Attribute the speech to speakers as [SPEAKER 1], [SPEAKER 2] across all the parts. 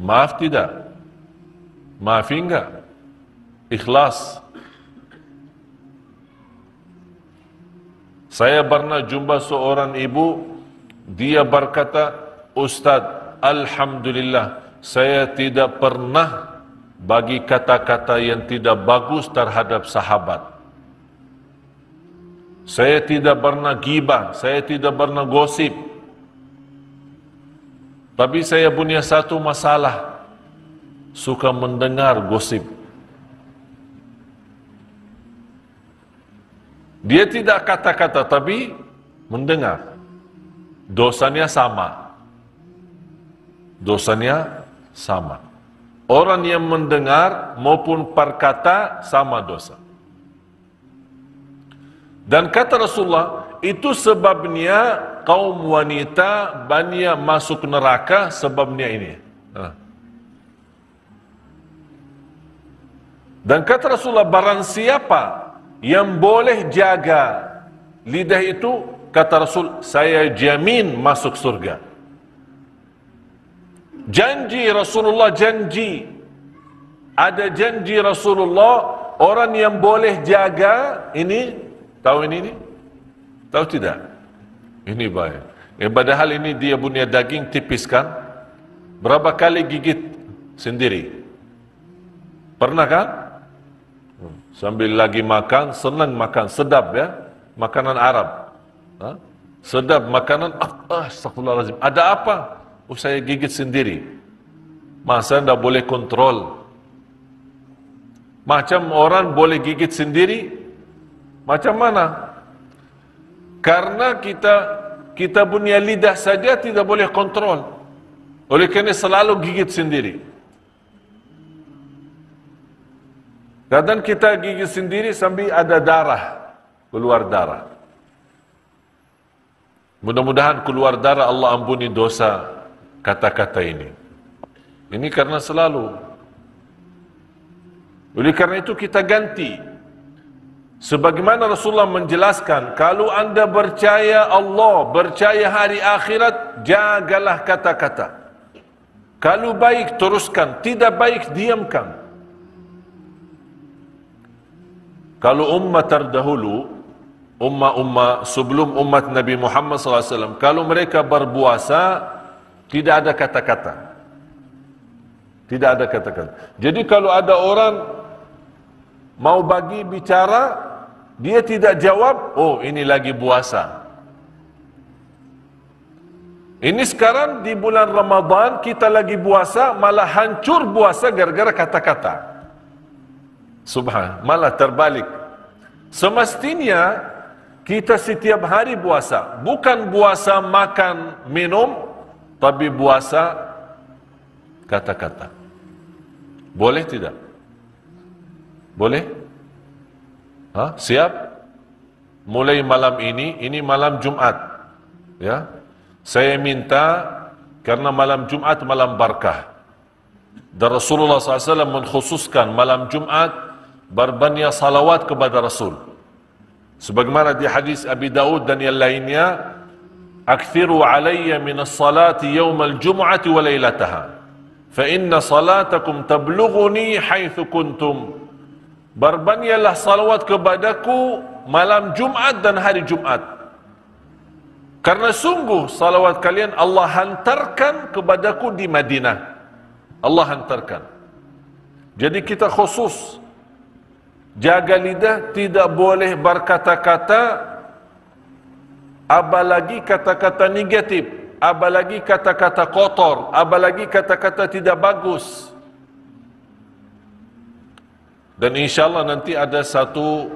[SPEAKER 1] Maaf tidak? Maafi enggak? Ikhlas. Saya pernah jumpa seorang ibu, dia berkata, Ustaz, Alhamdulillah, saya tidak pernah bagi kata-kata yang tidak bagus terhadap sahabat. Saya tidak pernah ghibah, saya tidak pernah gosip. Tapi saya punya satu masalah, suka mendengar gosip. Dia tidak kata-kata tapi mendengar. Dosanya sama. Dosanya sama. Orang yang mendengar maupun perkata sama dosa. Dan kata Rasulullah, itu sebabnya kaum wanita banyak masuk neraka, sebabnya ini. Dan kata Rasulullah, barang siapa yang boleh jaga lidah itu, kata Rasul, saya jamin masuk surga. Janji Rasulullah, janji. Ada janji Rasulullah, orang yang boleh jaga ini, tahu ini? Tahu tidak? Ini baik. Padahal ini dia punya daging tipis kan? Berapa kali gigit sendiri? Pernah kan? Sambil lagi makan, senang makan, sedap ya, makanan Arab. Sedap makanan, astagfirullahaladzim. Ada apa? Saya gigit sendiri. Masa tidak boleh kontrol? Macam orang boleh gigit sendiri? Macam mana? Karena kita punya lidah saja tidak boleh kontrol. Oleh kerana selalu gigit sendiri. Kadang kita gigit sendiri sambil ada darah, keluar darah. Mudah-mudahan keluar darah, Allah ampuni dosa kata-kata ini. Ini karena selalu. Oleh karena itu kita ganti. Sebagaimana Rasulullah menjelaskan, kalau anda percaya Allah, percaya hari akhirat, jagalah kata-kata. Kalau baik, teruskan. Tidak baik, diamkan. Kalau umat terdahulu, umat sebelum umat Nabi Muhammad SAW, kalau mereka berpuasa, tidak ada kata-kata. Tidak ada kata-kata. Jadi kalau ada orang mau bagi bicara, dia tidak jawab, oh ini lagi puasa. Ini sekarang di bulan Ramadan, kita lagi puasa, malah hancur puasa gara-gara kata-kata. Subhan, malah terbalik. Semestinya kita setiap hari puasa, bukan puasa makan minum, tapi puasa kata-kata. Boleh tidak? Boleh? Siap? Mulai malam ini malam Jumat. Ya, saya minta karena malam Jumat malam barakah. Dan Rasulullah SAW mengkhususkan malam Jumat berbanyak salawat kepada Rasul. Sebagaimana di hadis Abi Daud dan yang lainnya, "Akthiru alayya min as-salati yawm al-jum'ati wa laylataha, fa inna salatakum tablughuni haitsu kuntum." Berbanyaklah salawat kepadaku malam Jumat dan hari Jumat. Karena sungguh salawat kalian Allah hantarkan kepadaku di Madinah. Allah hantarkan. Jadi kita khusus jaga lidah, tidak boleh berkata-kata, apalagi kata-kata negatif, apalagi kata-kata kotor, apalagi kata-kata tidak bagus. Dan insyaAllah nanti ada satu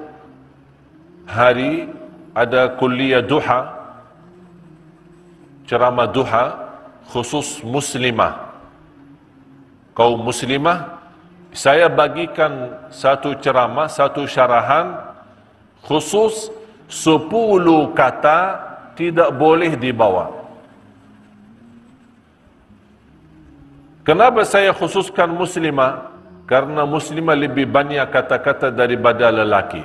[SPEAKER 1] hari, ada kuliah duha, ceramah duha, khusus muslimah, kaum muslimah. Saya bagikan satu ceramah, satu syarahan khusus 10 kata tidak boleh dibawa. Kenapa saya khususkan muslimah? Karena muslimah lebih banyak kata-kata daripada lelaki.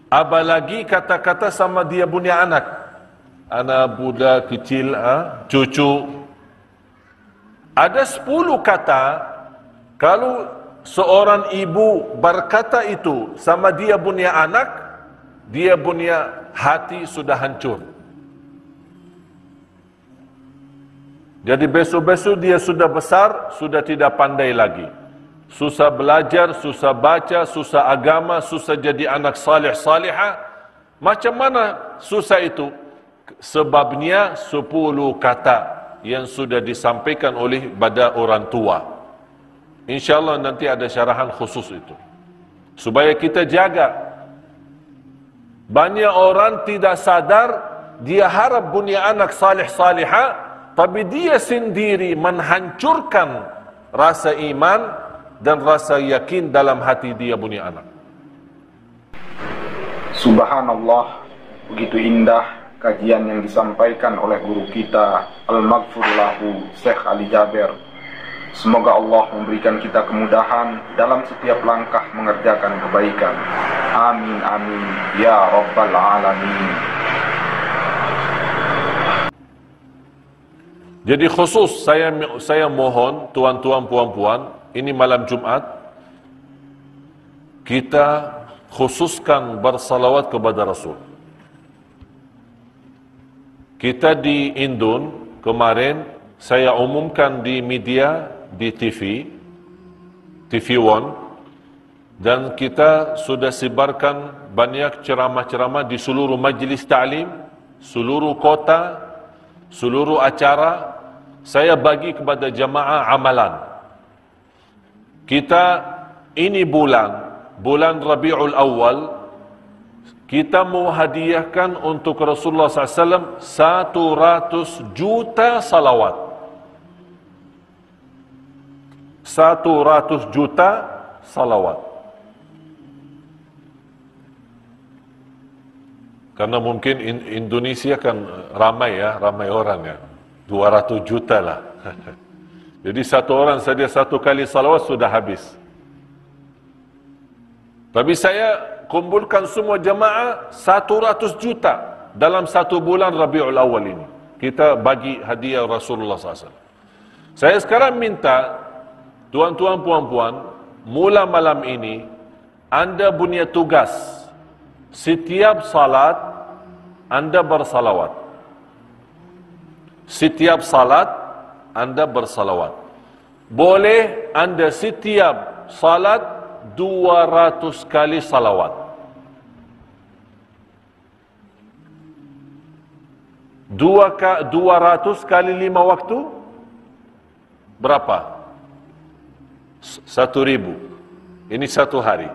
[SPEAKER 1] Apalagi kata-kata sama dia punya anak. anak budak kecil, cucu. Ada 10 kata, kalau seorang ibu berkata itu sama dia punya anak, dia punya hati sudah hancur. Jadi besok-besok dia sudah besar, sudah tidak pandai lagi. Susah belajar, susah baca, susah agama, susah jadi anak salih salihah. Macam mana susah itu? Sebabnya 10 kata yang sudah disampaikan oleh pada orang tua. InsyaAllah nanti ada syarahan khusus itu. Supaya kita jaga. Banyak orang tidak sadar, dia harap punya anak salih salihah, tapi dia sendiri menghancurkan rasa iman dan rasa yakin dalam hati dia punya anak.
[SPEAKER 2] Subhanallah, begitu indah kajian yang disampaikan oleh guru kita Al-Maghfur lahu Syekh Ali Jaber. Semoga Allah memberikan kita kemudahan dalam setiap langkah mengerjakan kebaikan. Amin amin ya rabbal alamin.
[SPEAKER 1] Jadi khusus saya mohon tuan-tuan puan-puan, ini malam Jumat kita khususkan bersalawat kepada Rasul. Kita di Indon kemarin saya umumkan di media, di TV One, dan kita sudah sebarkan banyak ceramah-ceramah di seluruh majlis ta'lim, seluruh kota, seluruh acara. Saya bagi kepada jamaah amalan. Kita ini bulan Rabiul Awal, kita mau hadiahkan untuk Rasulullah SAW 100 juta salawat. 100 juta salawat. Karena mungkin Indonesia kan ramai orang ya. 200 juta lah. Jadi satu orang saja satu kali salawat sudah habis. Tapi saya kumpulkan semua jamaah 100 juta dalam satu bulan Rabiul Awal ini. Kita bagi hadiah Rasulullah SAW. Saya sekarang minta tuan-tuan puan-puan, mula malam ini anda punya tugas, setiap salat anda bersalawat. Setiap salat anda bersalawat. Boleh anda setiap salat 200 kali salawat. 200 kali 5 waktu berapa? 1.000. Ini satu hari.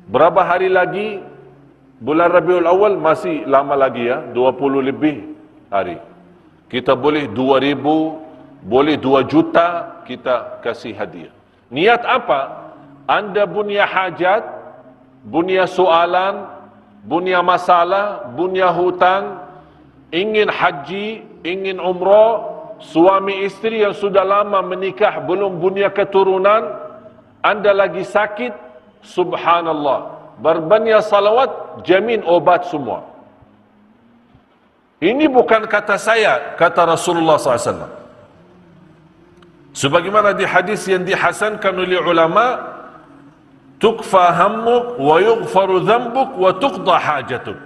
[SPEAKER 1] Berapa hari lagi? Bulan Rabiul Awal masih lama lagi ya, 20 lebih hari. Kita boleh 2.000, boleh 2 juta kita kasih hadiah. Niat apa? Anda punya hajat, punya soalan, punya masalah, punya hutang, ingin haji, ingin umrah, suami istri yang sudah lama menikah belum punya keturunan, anda lagi sakit, subhanallah, berbanyak salawat, jamin obat semua. Ini bukan kata saya, kata Rasulullah SAW. Sebagaimana di hadis yang dihasankan oleh ulama, tukfa hammuk wa yughfaru dhambuk wa tuqda hajatuk.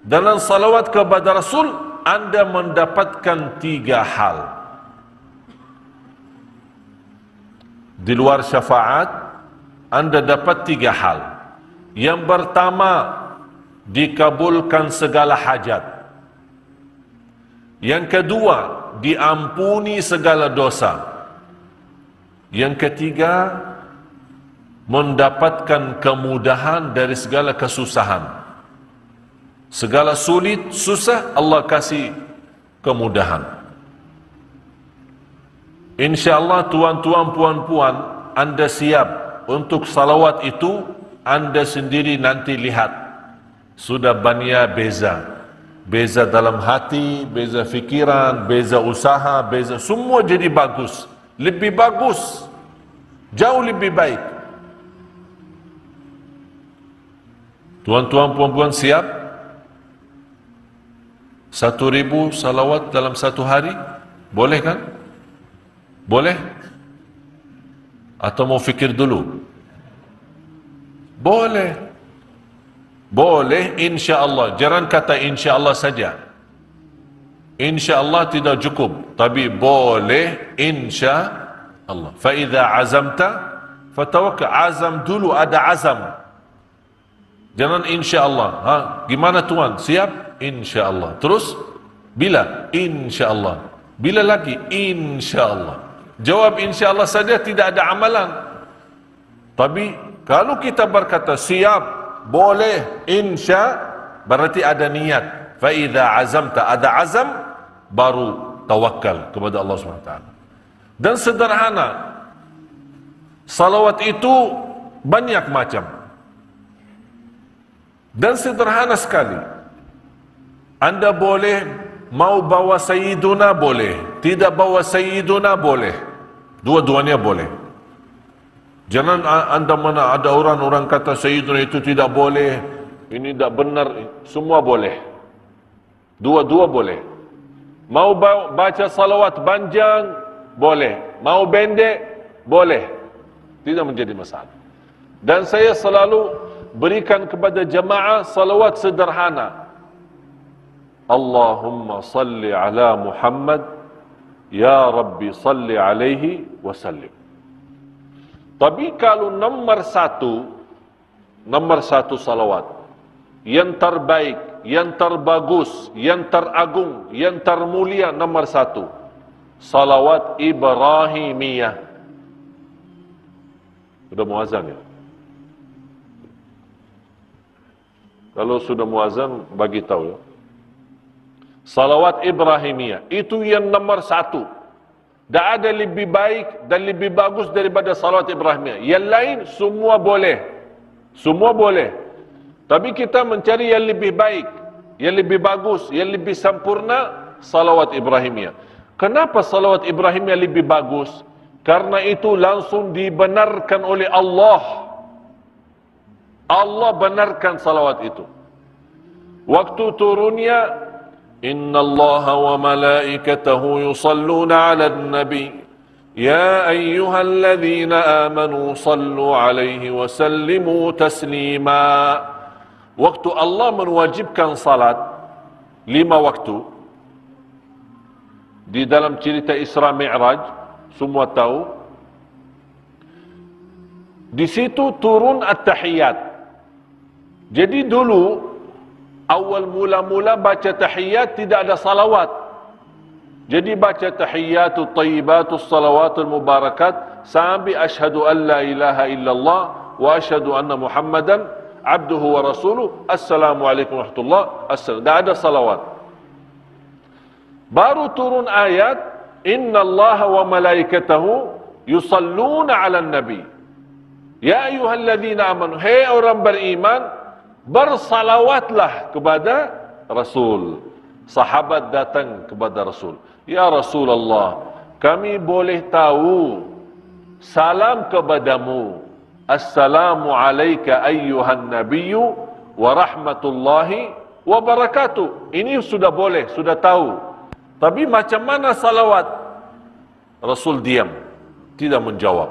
[SPEAKER 1] Dalam salawat kepada Rasul, anda mendapatkan 3 hal. Di luar syafaat, anda dapat 3 hal. Yang pertama, dikabulkan segala hajat. Yang kedua, diampuni segala dosa. Yang ketiga, mendapatkan kemudahan dari segala kesusahan. Segala sulit, susah, Allah kasih kemudahan. InsyaAllah tuan-tuan, puan-puan, anda siap untuk salawat itu, anda sendiri nanti lihat. Sudah banyak beza. Beza dalam hati, beza fikiran, beza usaha, beza semua jadi bagus. Lebih bagus. Jauh lebih baik. Tuan-tuan, puan-puan siap? 1,000 salawat dalam satu hari? Boleh kan? Boleh? Atau mau fikir dulu? Boleh. Boleh insya-Allah. Jangan kata insya-Allah saja. Insya-Allah tidak cukup, tapi boleh insya-Allah. Fa idza azamta fatawakkal. Azam dulu, ada azam. Jangan insya-Allah. Ha, gimana tuan? Siap? Insya-Allah. Terus bila? Insya-Allah. Bila lagi? Insya-Allah. Jawab insya-Allah saja, tidak ada amalan. Tapi kalau kita berkata siap, boleh, insya, berarti ada niat. Fa idza azamta, ada azam, baru tawakal kepada Allah SWT. Dan sederhana, salawat itu banyak macam. Dan sederhana sekali. Anda boleh mau bawa Sayyiduna, boleh. Tidak bawa Sayyiduna, boleh. Dua-duanya boleh. Jangan anda mana ada orang kata Sayyiduna itu tidak boleh, ini tidak benar. Semua boleh. Dua-dua boleh. Mau baca salawat panjang, boleh. Mau pendek, boleh. Tidak menjadi masalah. Dan saya selalu berikan kepada jemaah salawat sederhana. Allahumma salli ala Muhammad, ya Rabbi salli alaihi wasallim. Tapi kalau nomor satu salawat yang terbaik, yang terbagus, yang teragung, yang termulia, nomor satu salawat Ibrahimiyah. Sudah muazan ya? Kalau sudah muazan, bagi tahu ya. Salawat Ibrahimiyah itu yang nomor satu. Tak ada lebih baik dan lebih bagus daripada salawat Ibrahimiyah. Yang lain semua boleh. Semua boleh. Tapi kita mencari yang lebih baik, yang lebih bagus, yang lebih sempurna, salawat Ibrahimiyah. Kenapa salawat Ibrahimiyah lebih bagus? Karena itu langsung dibenarkan oleh Allah. Allah benarkan salawat itu. Waktu turunnya, Inna Allah wa malaikatahu yusalluna ala nabi Ya ayyuhalladzina amanu sallu alaihi wa sallimu taslima. Waktu Allah mewajibkan salat 5 waktu di dalam cerita Isra Mi'raj, semua tahu. Di situ turun at-tahiyat. Jadi dulu awal mula-mula baca tahiyat tidak ada salawat. Jadi baca tahiyatu tayyibatu salawatul mubarakat sampai asyhadu an la ilaha illallah wa asyhadu anna Muhammadan abduhu wa rasuluh. Assalamualaikum warahmatullahi wabarakatuh. Tidak ada salawat. Baru turun ayat innallaha wa malaikatahu yusalluna 'alan nabi. Ya ayyuhalladzina amanu, hai orang beriman, bersalawatlah kepada Rasul. Sahabat datang kepada Rasul. Ya Rasulullah, kami boleh tahu salam kepadamu. Assalamu alayka ayyuhan nabiyyu wa rahmatullahi wa barakatuh. Ini sudah boleh, sudah tahu. Tapi macam mana salawat? Rasul diam, tidak menjawab.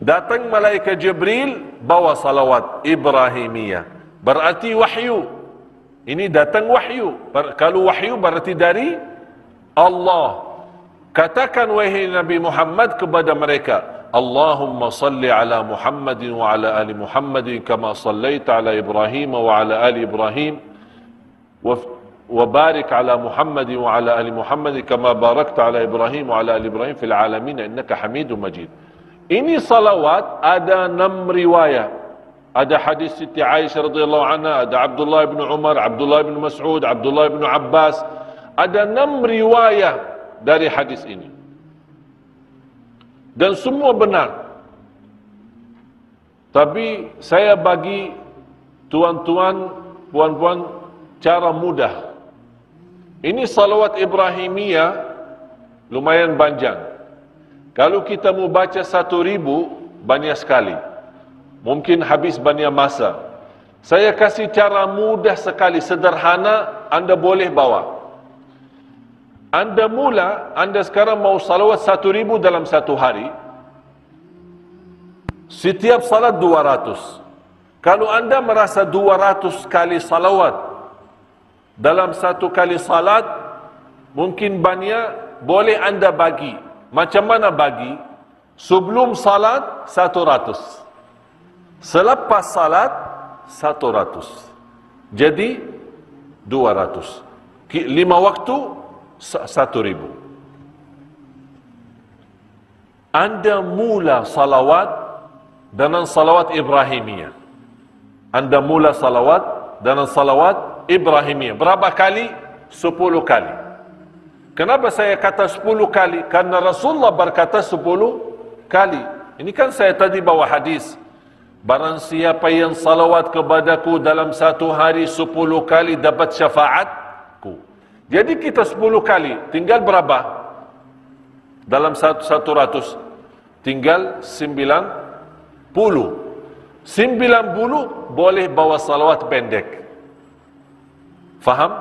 [SPEAKER 1] Datang malaikat Jibril bawa salawat Ibrahimiyah. Berarti wahyu. Ini datang wahyu. Kalau wahyu berarti dari Allah. Katakan wahai Nabi Muhammad kepada mereka, Allahumma salli ala Muhammadin wa ala ali Muhammadin kama sallaita ala Ibrahim wa ala ali Ibrahim wa barik ala Muhammadin wa ala ali Muhammadin kama barakta ala Ibrahim wa ala ali Ibrahim fil alamin innaka Hamidum Majid. Ini salawat ada 6 riwayat. Ada hadis Siti Aisyah radhiyallahu anha, ada Abdullah bin Umar, Abdullah bin Mas'ud, Abdullah bin Abbas. Ada 6 riwayat dari hadis ini. Dan semua benar. Tapi saya bagi tuan-tuan, puan-puan cara mudah. Ini salawat Ibrahimiyah lumayan panjang. Kalau kita mau baca 1,000, banyak sekali. Mungkin habis banyak masa. Saya kasih cara mudah sekali, sederhana, anda boleh bawa. Anda sekarang mau salawat 1,000 dalam satu hari. Setiap salat 200. Kalau anda merasa 200 kali salawat dalam satu kali salat, mungkin banyak, boleh anda bagi. Macam mana bagi? Sebelum salat 100. Selepas salat 100. Jadi 200. 5 waktu 1,000. Anda mula salawat dengan salawat Ibrahimiyah. Anda mula salawat dengan salawat Ibrahimiyah. Berapa kali? 10 kali. Kenapa saya kata 10 kali? Karena Rasulullah berkata 10 kali. Ini kan saya tadi bawa hadis. Barang siapa yang salawat kepadaku dalam satu hari 10 kali dapat syafaatku. Jadi kita 10 kali. Tinggal berapa? Dalam 100. Tinggal 90. 90 boleh bawa salawat pendek. Faham?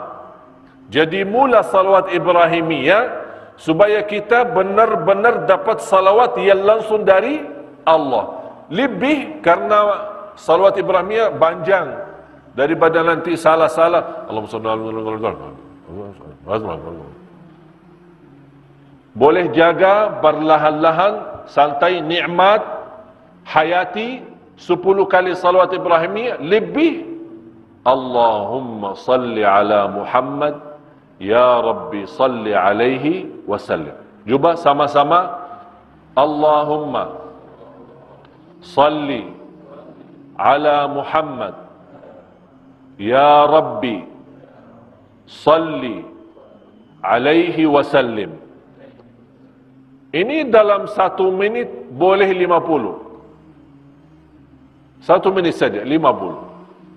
[SPEAKER 1] Jadi mula salawat Ibrahimiyah supaya kita benar-benar dapat salawat yang langsung dari Allah. Lebih karena salawat Ibrahimiyah panjang daripada nanti salah-salah. Allahumma shalli ala. Boleh jaga perlahan-lahan, santai, nikmat, hayati 10 kali salawat Ibrahimiyah. Lebih Allahumma salli ala Muhammad, ya Rabbi salli alaihi wasallam. Cuba sama-sama. Allahumma salli ala Muhammad, ya Rabbi salli alaihi wasallim. Ini dalam 1 minit boleh 50. 1 minit saja 50.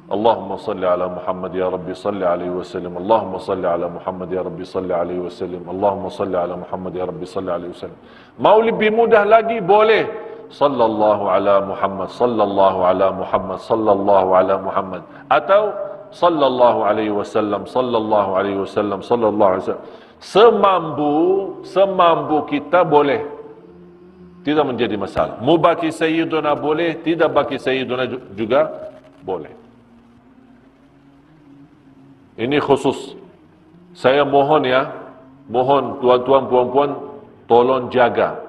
[SPEAKER 1] Allahumma salli ala Muhammad, ya Rabbi salli alaihi wasallam. Allahumma salli ala Muhammad, ya Rabbi salli alaihi wasallam. Allahumma salli ala Muhammad, ya Rabbi salli alaihi wasallam. Mau lebih mudah lagi boleh. Sallallahu ala Muhammad, sallallahu ala Muhammad, sallallahu ala Muhammad. Atau sallallahu alaihi wasallam, sallallahu alaihi wasallam, sallallahu alaihi wasallam. Semampu kita boleh. Tidak menjadi masalah. Mu baki Sayyiduna boleh, tidak baki Sayyiduna juga boleh. Ini khusus. Saya mohon ya, mohon tuan-tuan, puan-puan, tolong jaga.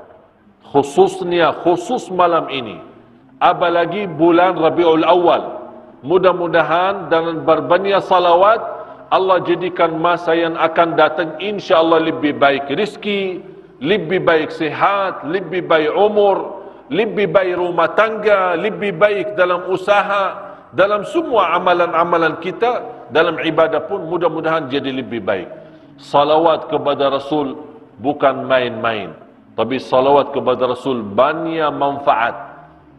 [SPEAKER 1] Khusus malam ini. Apalagi bulan Rabiul Awal. Mudah-mudahan dengan berbanyak salawat, Allah jadikan masa yang akan datang insya-Allah lebih baik rezeki, lebih baik sehat, lebih baik umur, lebih baik rumah tangga, lebih baik dalam usaha, dalam semua amalan-amalan kita, dalam ibadah pun mudah-mudahan jadi lebih baik. Salawat kepada Rasul bukan main-main, tapi salawat kepada Rasul banyak manfaat,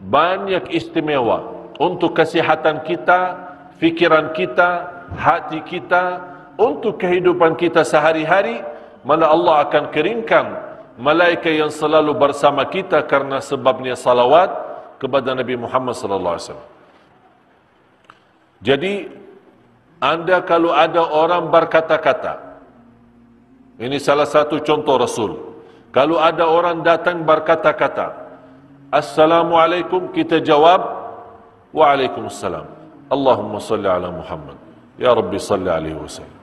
[SPEAKER 1] banyak istimewa untuk kesihatan kita, fikiran kita, hati kita, untuk kehidupan kita sehari-hari. Mana Allah akan keringkan malaikat yang selalu bersama kita karena sebabnya salawat kepada Nabi Muhammad sallallahu alaihi wasallam. Jadi anda kalau ada orang berkata-kata, ini salah satu contoh Rasul. Kalau ada orang datang berkata-kata, Assalamualaikum, kita jawab, Waalaikumsalam. Allahumma salli ala Muhammad, ya Rabbi salli alaihi wasallam.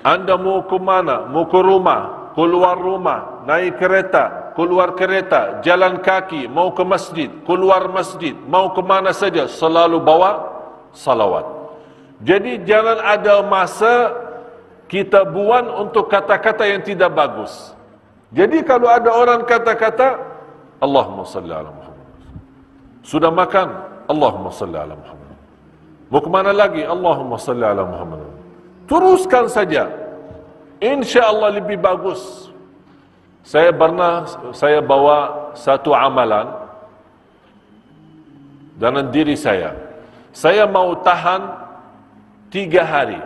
[SPEAKER 1] Anda mau ke mana? Mau ke rumah, keluar rumah, naik kereta, keluar kereta, jalan kaki, mau ke masjid, keluar masjid, mau ke mana saja, selalu bawa salawat. Jadi jangan ada masa kita buang untuk kata-kata yang tidak bagus. Jadi kalau ada orang kata-kata, Allahumma salli ala Muhammad. Sudah makan, Allahumma salli ala Muhammad. Mau ke mana lagi? Allahumma salli ala Muhammad. Teruskan saja. InsyaAllah lebih bagus. Saya bawa satu amalan dengan diri saya. Saya mau tahan 3 hari.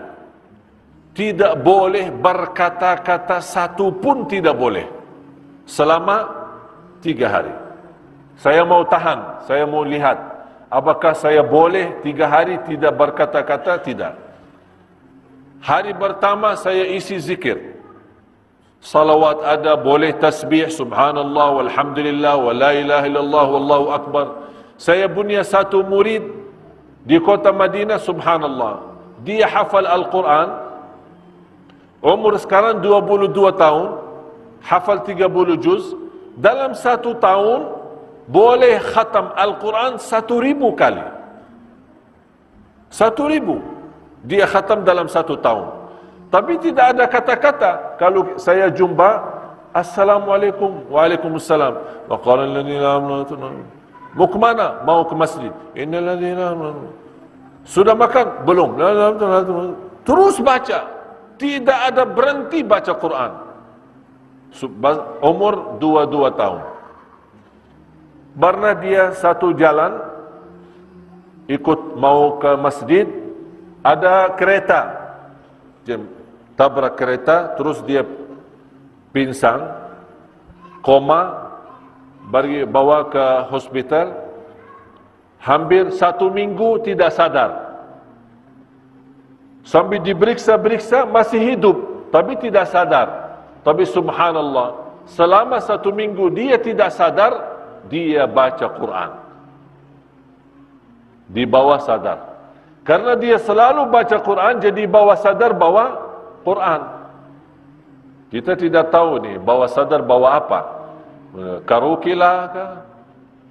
[SPEAKER 1] Tidak boleh berkata-kata satu pun tidak boleh. Selama 3 hari. Saya mau tahan. Saya mau lihat. Apakah saya boleh 3 hari tidak berkata-kata? Tidak. Hari pertama saya isi zikir. salawat ada, boleh tasbih, subhanallah, walhamdulillah, wa la ilaha illallah, wallahu akbar. Saya punya satu murid di kota Madinah, subhanallah, dia hafal Al-Quran, umur sekarang 22 tahun, hafal 30 juz, dalam satu tahun boleh khatam Al-Quran 1000 kali. 1000 dia khatam dalam satu tahun. Tapi tidak ada kata-kata. Kalau saya jumpa, Assalamualaikum, Waalaikumsalam. Wa qala alladziina aamanu, mau ke mana? Mau ke masjid. Innal ladziina aamanu. Sudah makan? Belum. Terus baca. Tidak ada berhenti baca Quran. Umur 22 tahun. Pernah dia satu jalan, ikut mau ke masjid, ada kereta, dia tabrak kereta, terus dia pingsan, koma, bawa ke hospital, hampir 1 minggu tidak sadar. Sambil diperiksa-periksa masih hidup, tapi tidak sadar. Tapi subhanallah, selama 1 minggu dia tidak sadar, dia baca Quran di bawah sadar. Karena dia selalu baca Quran, jadi bawah sadar bawa Quran. Kita tidak tahu nih bawah sadar bawa apa, karaoke lah kah,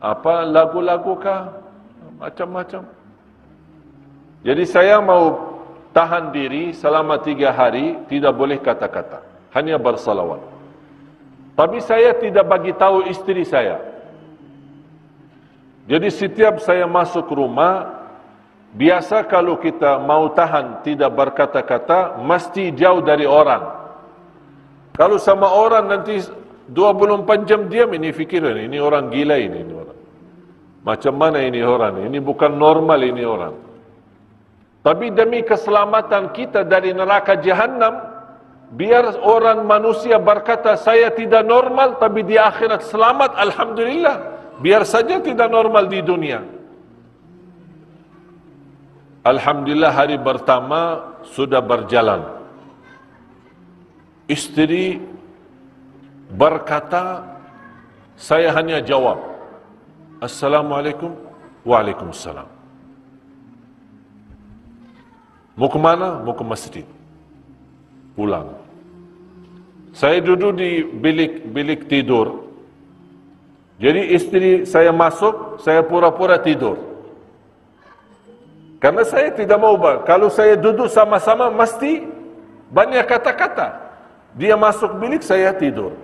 [SPEAKER 1] apa lagu-lagu kah, macam-macam. Jadi saya mau tahan diri selama 3 hari, tidak boleh kata-kata, hanya bersalawat. Tapi saya tidak bagi tahu istri saya. Jadi setiap saya masuk rumah, biasa kalau kita mau tahan tidak berkata-kata, mesti jauh dari orang. Kalau sama orang nanti 24 jam diam, ini fikiran, ini orang gila ini orang. Macam mana ini orang? Ini bukan normal ini orang. Tapi demi keselamatan kita dari neraka Jahannam, biar orang manusia berkata saya tidak normal, tapi di akhirat selamat, alhamdulillah. Biar saja tidak normal di dunia. Alhamdulillah hari pertama sudah berjalan. Istri berkata, saya hanya jawab, Assalamualaikum, Waalaikumsalam. Mau ke mana? Mau ke masjid. Pulang. Saya duduk di bilik tidur. Jadi istri saya masuk, saya pura-pura tidur. Karena saya tidak mau, kalau saya duduk sama-sama, mesti banyak kata-kata. Dia masuk bilik, saya tidur.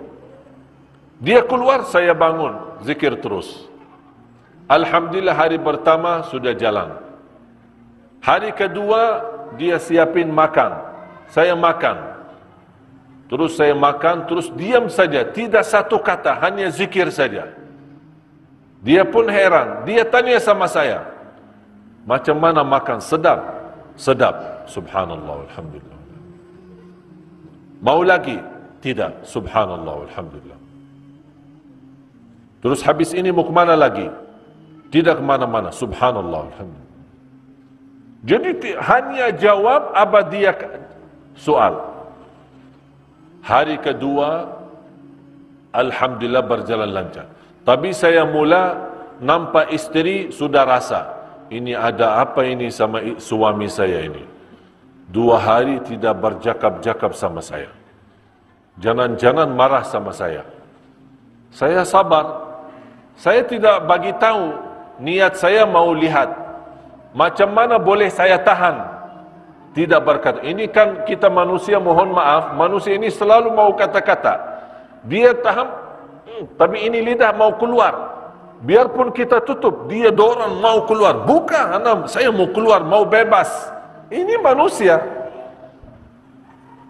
[SPEAKER 1] Dia keluar, saya bangun, zikir terus. Alhamdulillah hari pertama sudah jalan. Hari kedua, dia siapin makan. Saya makan. Terus saya makan, terus diam saja. Tidak satu kata, hanya zikir saja. Dia pun heran, dia tanya sama saya, macam mana makan? Sedap? Sedap. Subhanallah, alhamdulillah. Mau lagi? Tidak. Subhanallah, alhamdulillah. Terus habis ini mau kemana lagi? Tidak kemana-mana. Subhanallah, alhamdulillah. Jadi hanya jawab apa dia soal. Hari kedua, alhamdulillah berjalan lancar. Tapi saya mula nampak istri sudah rasa, ini ada apa ini sama suami saya ini. 2 hari tidak bercakap-cakap sama saya. Jangan-jangan marah sama saya. Saya sabar. Saya tidak bagi tahu, niat saya mau lihat. Macam mana boleh saya tahan? Tidak berkata. Ini kan kita manusia, mohon maaf, manusia ini selalu mau kata-kata. Dia tahan, tapi ini lidah mau keluar. Biarpun kita tutup, dia dorong mau keluar. Bukan, saya mau keluar, mau bebas. Ini manusia.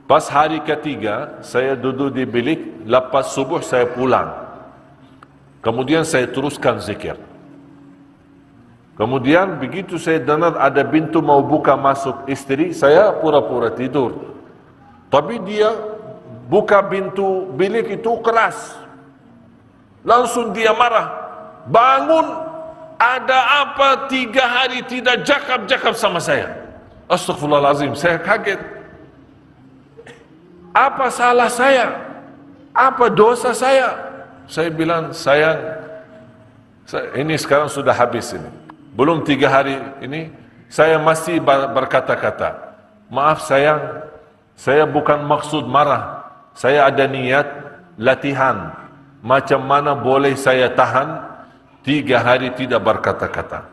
[SPEAKER 1] Pas hari ketiga, saya duduk di bilik, lepas subuh saya pulang. Kemudian saya teruskan zikir. Kemudian begitu saya dengar ada pintu mau buka masuk istri, saya pura-pura tidur. Tapi dia buka pintu bilik itu keras. Langsung dia marah. Bangun, ada apa 3 hari tidak cakap-cakap sama saya? Astaghfirullahalazim, saya kaget. Apa salah saya? Apa dosa saya? Saya bilang, sayang, ini sekarang sudah habis ini. Belum 3 hari ini, saya masih berkata-kata, maaf sayang, saya bukan maksud marah. Saya ada niat latihan. Macam mana boleh saya tahan 3 hari tidak berkata-kata.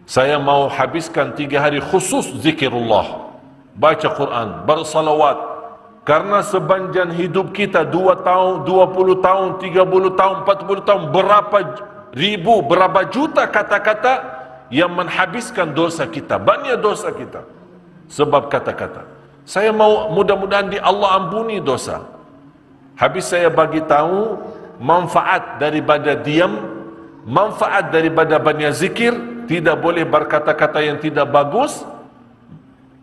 [SPEAKER 1] Saya mau habiskan 3 hari khusus zikirullah. Baca Quran, bersalawat. Karena sepanjang hidup kita 2 tahun, 20 tahun, 30 tahun, 40 tahun, berapa ribu, berapa juta kata-kata yang menghabiskan dosa kita. Banyak dosa kita sebab kata-kata. Saya mau mudah-mudahan di Allah ampuni dosa. Habis saya bagi tahu manfaat daripada diam, manfaat daripada banyak zikir, tidak boleh berkata-kata yang tidak bagus.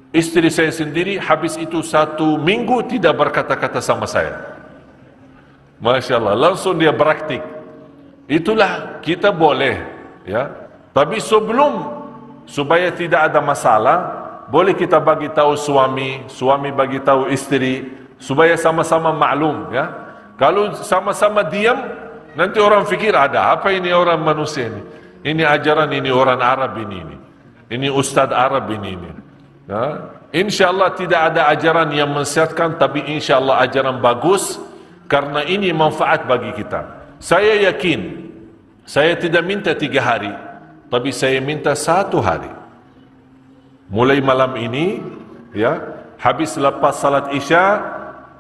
[SPEAKER 1] Istri saya sendiri habis itu 1 minggu tidak berkata-kata sama saya. Masya Allah, langsung dia praktik. Itulah kita boleh, ya. Tapi sebelum, supaya tidak ada masalah, boleh kita bagi tahu suami, suami bagi tahu istri, supaya sama-sama maklum, ya. Kalau sama-sama diam, nanti orang fikir ada apa ini orang manusia ini. Ini ajaran ini orang Arab ini. Ini ustaz Arab ini. Ya. InsyaAllah tidak ada ajaran yang menyesatkan, tapi insyaAllah ajaran bagus, karena ini manfaat bagi kita. Saya yakin, saya tidak minta 3 hari, tapi saya minta 1 hari. Mulai malam ini, ya, habis lepas salat Isya,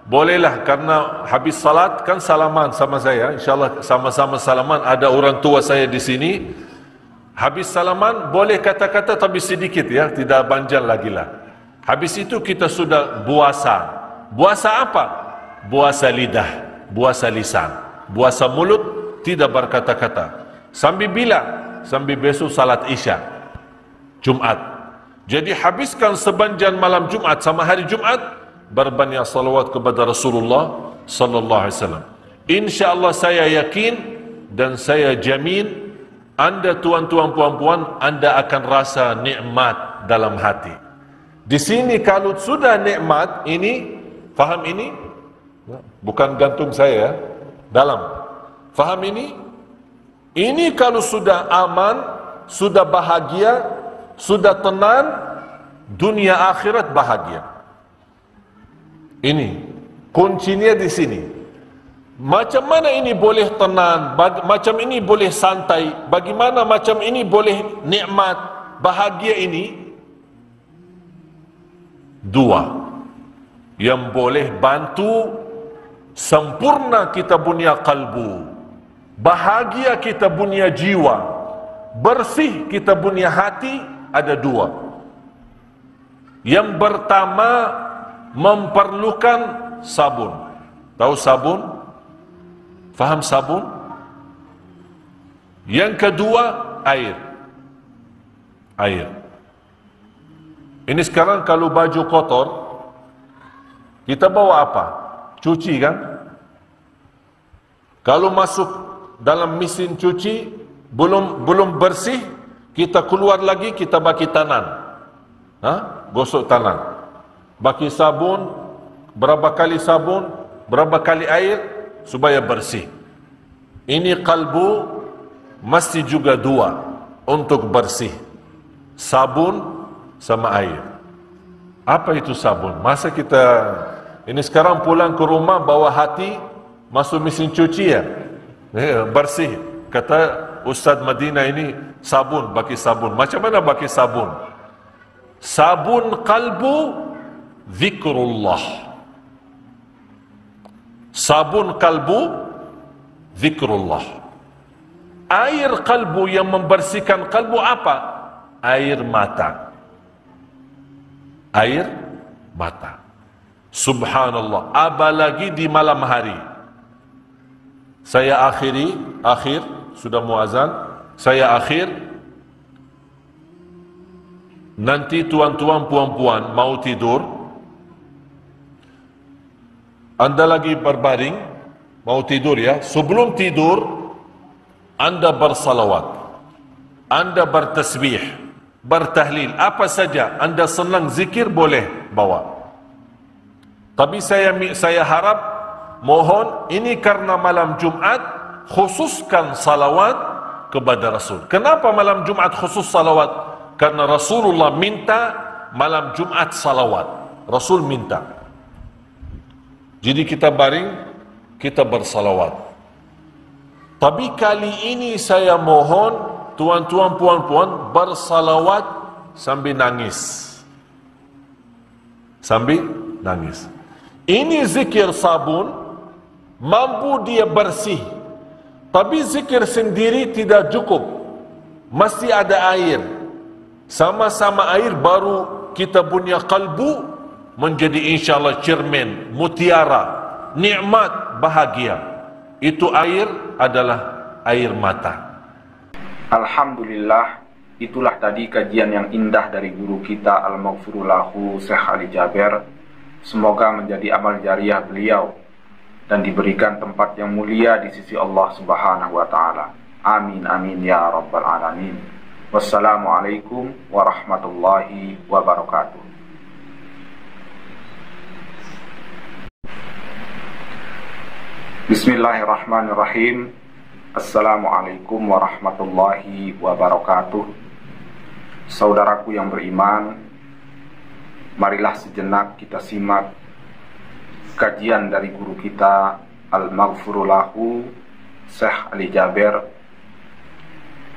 [SPEAKER 1] bolehlah, karena habis salat kan salaman sama saya, insyaAllah sama-sama salaman. Ada orang tua saya di sini. Habis salaman boleh kata-kata tapi sedikit, ya, tidak panjang lagi lah. Habis itu kita sudah puasa. Puasa apa? Puasa lidah, puasa lisan, puasa mulut, tidak berkata-kata. Sambil bila? Sambil besok salat Isya, Jumat. Jadi habiskan sepanjang malam Jumat sama hari Jumat berbanyak salawat kepada Rasulullah sallallahu alaihi wasallam. Insyaallah saya yakin dan saya jamin, anda tuan-tuan puan-puan, anda akan rasa nikmat dalam hati. Di sini kalau sudah nikmat ini, faham ini? Bukan gantung saya, dalam. Faham ini? Ini kalau sudah aman, sudah bahagia, sudah tenang, dunia akhirat bahagia. Ini kuncinya di sini. Macam mana ini boleh tenang, macam ini boleh santai, bagaimana macam ini boleh nikmat, bahagia ini? 2 yang boleh bantu sempurna kita punya kalbu, bahagia kita punya jiwa, bersih kita punya hati, ada 2. Yang pertama memerlukan sabun. Tahu sabun? Faham sabun? Yang kedua air. Air. Ini sekarang kalau baju kotor, kita bawa apa? Cuci kan? Kalau masuk dalam mesin cuci belum bersih, kita keluar lagi, kita bagi tangan. Gosok tangan. Bagi sabun, berapa kali sabun, berapa kali air supaya bersih. Ini kalbu mesti juga 2 untuk bersih. Sabun sama air. Apa itu sabun? Masa kita ini sekarang pulang ke rumah bawa hati masuk mesin cuci, ya, bersih. Kata Ustaz Madinah ini sabun, bagi sabun. Macam mana bagi sabun? Sabun kalbu zikrullah. Sabun kalbu zikrullah. Air kalbu yang membersihkan kalbu apa? Air mata. Air mata. Subhanallah, apalagi di malam hari. Saya akhir sudah muazan, saya akhir. Nanti tuan-tuan puan-puan mau tidur, anda lagi berbaring mau tidur, ya. Sebelum tidur anda bersalawat, anda bertasbih, bertahlil, apa saja anda senang zikir boleh bawa. Tapi saya harap mohon ini karena malam Jumat khususkan salawat kepada Rasul. Kenapa malam Jumat khusus salawat? Karena Rasulullah minta malam Jumat salawat. Rasul minta. Jadi kita baring, kita bersalawat. Tapi kali ini saya mohon tuan-tuan, puan-puan bersalawat sambil nangis. Sambil nangis. Ini zikir sabun, mampu dia bersih. Tapi zikir sendiri tidak cukup. Mesti ada air. Sama-sama air baru kita punya kalbu menjadi insyaAllah cermin, mutiara, nikmat, bahagia. Itu air adalah air mata.
[SPEAKER 2] Alhamdulillah, itulah tadi kajian yang indah dari guru kita Al-Maghfurulahu Syekh Ali Jaber. Semoga menjadi amal jariah beliau dan diberikan tempat yang mulia di sisi Allah Subhanahu wa taala. Amin amin ya rabbal alamin. Wassalamualaikum warahmatullahi wabarakatuh. Bismillahirrahmanirrahim. Assalamualaikum warahmatullahi wabarakatuh. Saudaraku yang beriman, marilah sejenak kita simak kajian dari guru kita Al-Maghfurulahu Syekh Ali Jaber,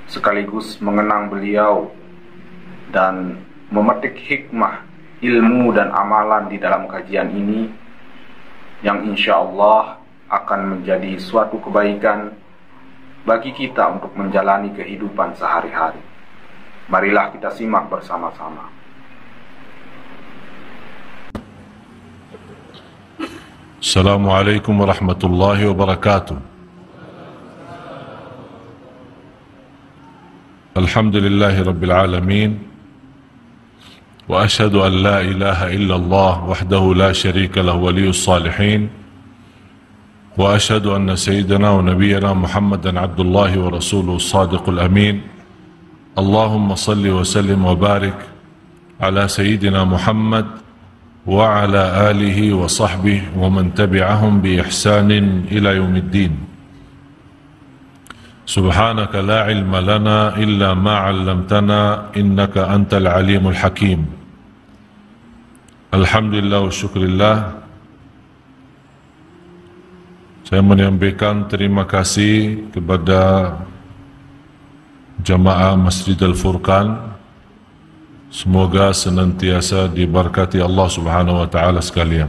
[SPEAKER 2] sekaligus mengenang beliau dan memetik hikmah, ilmu dan amalan di dalam kajian ini yang insya Allah akan menjadi suatu kebaikan bagi kita untuk menjalani kehidupan sehari-hari. Marilah kita simak bersama-sama.
[SPEAKER 1] Assalamualaikum warahmatullahi wabarakatuh. Alhamdulillahi rabbil alamin. Wa ashhadu an la ilaha illallah wahdahu la sharika lahu waliyus salihin. وأشهد أن سيدنا ونبينا محمدا عبد الله ورسوله الصادق الأمين. اللهم صل وسلم وبارك على سيدنا محمد وعلى آله وصحبه ومن تبعهم بإحسان إلى يوم الدين. سبحانك لا علم لنا إلا ما علمتنا إنك أنت العليم الحكيم. الحمد لله والشكر لله. Saya menyampaikan terima kasih kepada jamaah Masjid Al-Furqan. Semoga senantiasa diberkati Allah Subhanahu wa taala sekalian.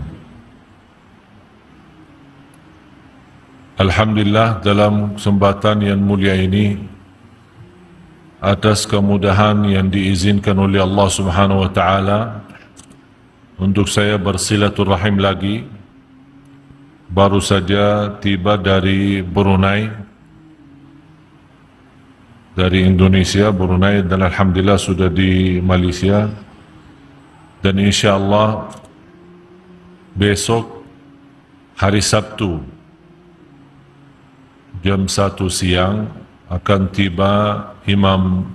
[SPEAKER 1] Alhamdulillah, dalam kesempatan yang mulia ini, atas kemudahan yang diizinkan oleh Allah Subhanahu wa taala untuk saya bersilaturahim lagi. Baru saja tiba dari Brunei, dari Indonesia, Brunei, dan alhamdulillah sudah di Malaysia. Dan insyaallah besok hari Sabtu jam 1 siang akan tiba Imam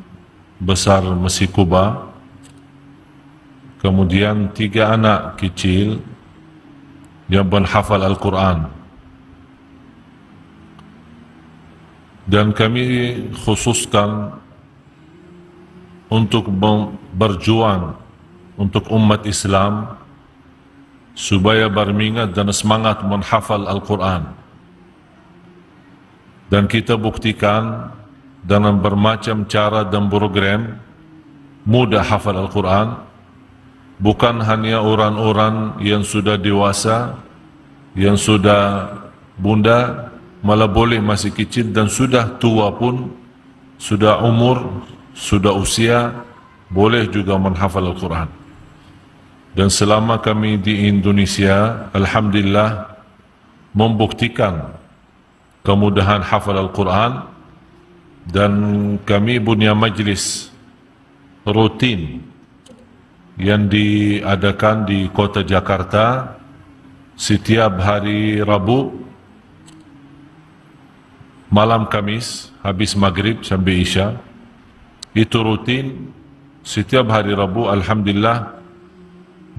[SPEAKER 1] Besar Masjid Kuba, kemudian 3 anak kecil yang menghafal Al-Quran. Dan kami khususkan untuk berjuang untuk umat Islam supaya berminat dan semangat menghafal Al-Quran. Dan kita buktikan dengan bermacam cara dan program mudah hafal Al-Quran. Bukan hanya orang-orang yang sudah dewasa, yang sudah bunda, malah boleh masih kecil, dan sudah tua pun, sudah umur, sudah usia, boleh juga menghafal Al-Quran. Dan selama kami di Indonesia, alhamdulillah, membuktikan kemudahan hafal Al-Quran, dan kami punya majlis rutin yang diadakan di kota Jakarta setiap hari Rabu malam Kamis habis maghrib sampai Isya. Itu rutin setiap hari Rabu. Alhamdulillah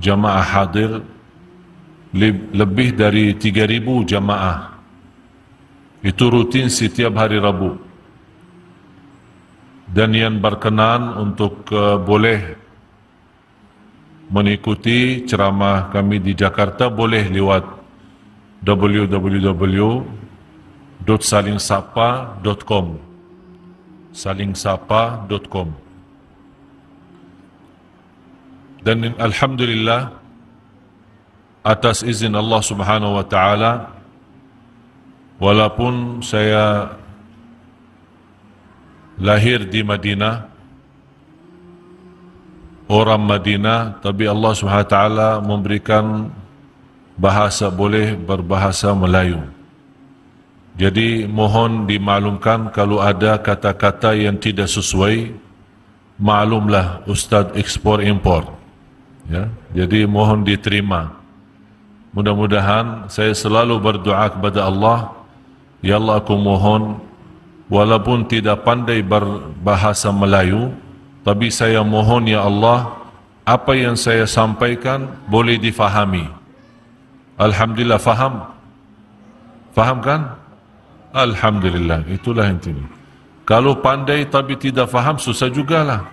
[SPEAKER 1] jamaah hadir lebih dari 3.000 jamaah. Itu rutin setiap hari Rabu. Dan yang berkenan untuk boleh mengikuti ceramah kami di Jakarta boleh lewat www.salingsapa.com salingsapa.com. Dan alhamdulillah atas izin Allah Subhanahu wa taala, walaupun saya lahir di Madinah, orang Madinah, tapi Allah Subhanahu wa taala memberikan bahasa, boleh berbahasa Melayu. Jadi mohon dimaklumkan kalau ada kata-kata yang tidak sesuai, maklumlah Ustaz ekspor impor. Ya, jadi mohon diterima. Mudah-mudahan saya selalu berdoa kepada Allah, ya Allah aku mohon walaupun tidak pandai berbahasa Melayu, tapi saya mohon ya Allah apa yang saya sampaikan boleh difahami. Alhamdulillah faham? Faham kan? Alhamdulillah, itulah intinya. Kalau pandai tapi tidak faham susah jugalah.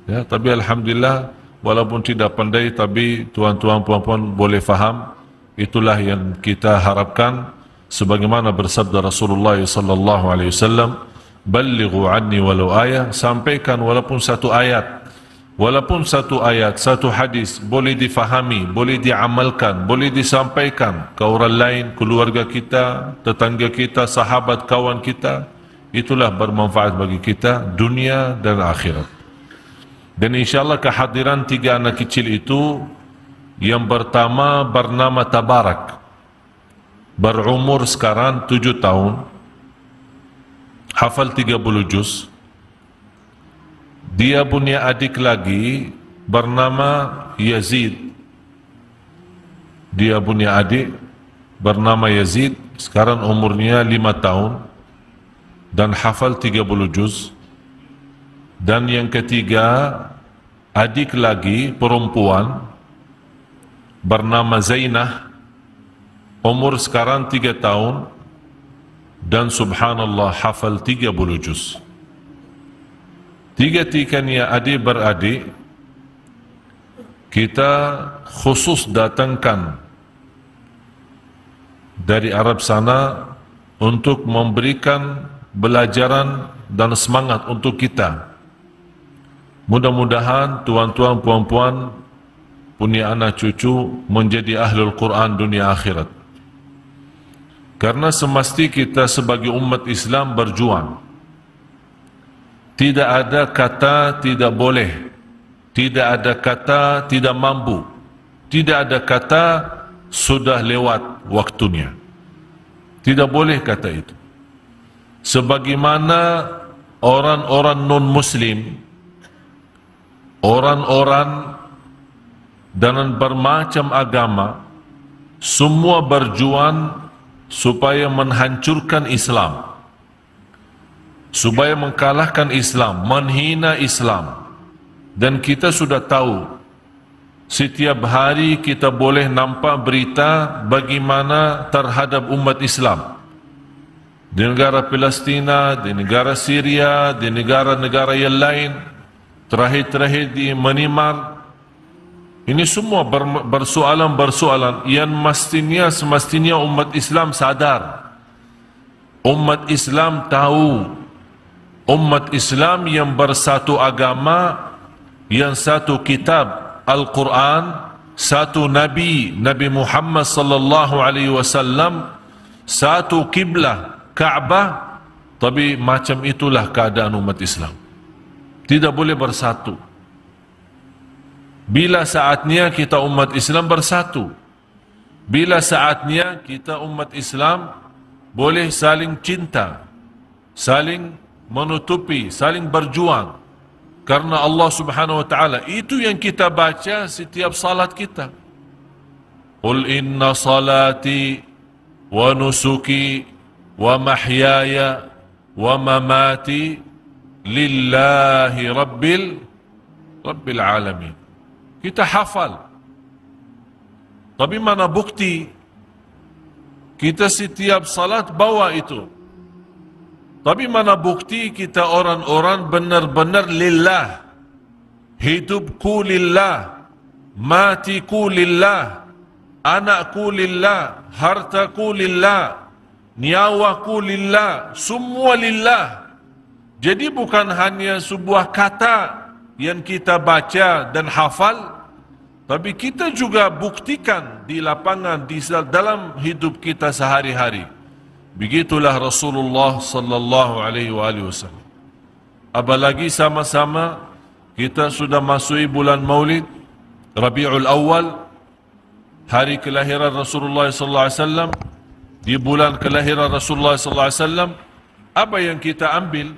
[SPEAKER 1] Ya, tapi alhamdulillah walaupun tidak pandai tapi tuan-tuan puan-puan boleh faham. Itulah yang kita harapkan sebagaimana bersabda Rasulullah sallallahu alaihi wasallam, "Ballighu anni walau ayah", sampaikan walaupun satu ayat. Walaupun satu ayat, satu hadis boleh difahami, boleh diamalkan, boleh disampaikan ke orang lain, keluarga kita, tetangga kita, sahabat, kawan kita, itulah bermanfaat bagi kita dunia dan akhirat. Dan insyaAllah kehadiran 3 anak kecil itu, yang pertama bernama Tabarak, berumur sekarang 7 tahun, hafal 30 juz. Dia punya adik lagi bernama Yazid. Dia punya adik bernama Yazid, sekarang umurnya 5 tahun dan hafal 30 juz. Dan yang ketiga, adik lagi perempuan bernama Zainah, umur sekarang 3 tahun dan subhanallah hafal 30 juz. Tiga-tiganya adik beradik kita khusus datangkan dari Arab sana untuk memberikan belajaran dan semangat untuk kita. Mudah-mudahan tuan-tuan puan-puan punya anak cucu menjadi ahlul Quran dunia akhirat. Karena semesti kita sebagai umat Islam berjuang. Tidak ada kata tidak boleh, tidak ada kata tidak mampu, tidak ada kata sudah lewat waktunya. Tidak boleh kata itu. Sebagaimana orang-orang non-muslim, orang-orang dan bermacam agama, semua berjuang supaya menghancurkan Islam, supaya mengalahkan Islam, menghina Islam. Dan kita sudah tahu, setiap hari kita boleh nampak berita bagaimana terhadap umat Islam di negara Palestina, di negara Syria, di negara-negara yang lain, terakhir-terakhir di Myanmar. Ini semua bersoalan-bersoalan yang semestinya umat Islam sadar. Umat Islam tahu, umat Islam yang bersatu agama, yang satu kitab Al-Quran, satu Nabi Muhammad sallallahu alaihi wasallam, satu kiblah Ka'bah, tapi macam itulah keadaan umat Islam. Tidak boleh bersatu. Bila saatnya kita umat Islam bersatu, bila saatnya kita umat Islam boleh saling cinta, saling menutupi, saling berjuang. Karena Allah Subhanahu wa taala, itu yang kita baca setiap salat kita. Qul inna salati wa nusuki wa mahyaya wa mamati lillahi rabbil alamin. Kita hafal. Tapi mana bukti? Kita setiap salat bawa itu. Tapi mana bukti kita orang-orang benar-benar lillah. Hidupku lillah, matiku lillah, anakku lillah, hartaku lillah, nyawaku lillah, semua lillah. Jadi bukan hanya sebuah kata yang kita baca dan hafal, tapi kita juga buktikan di lapangan, di dalam hidup kita sehari-hari. Begitulah Rasulullah sallallahu alaihi wasallam. Apalagi sama-sama kita sudah masuki bulan Maulid, Rabiul Awal, hari kelahiran Rasulullah sallallahu alaihi wasallam. Di bulan kelahiran Rasulullah sallallahu alaihi wasallam, apa yang kita ambil?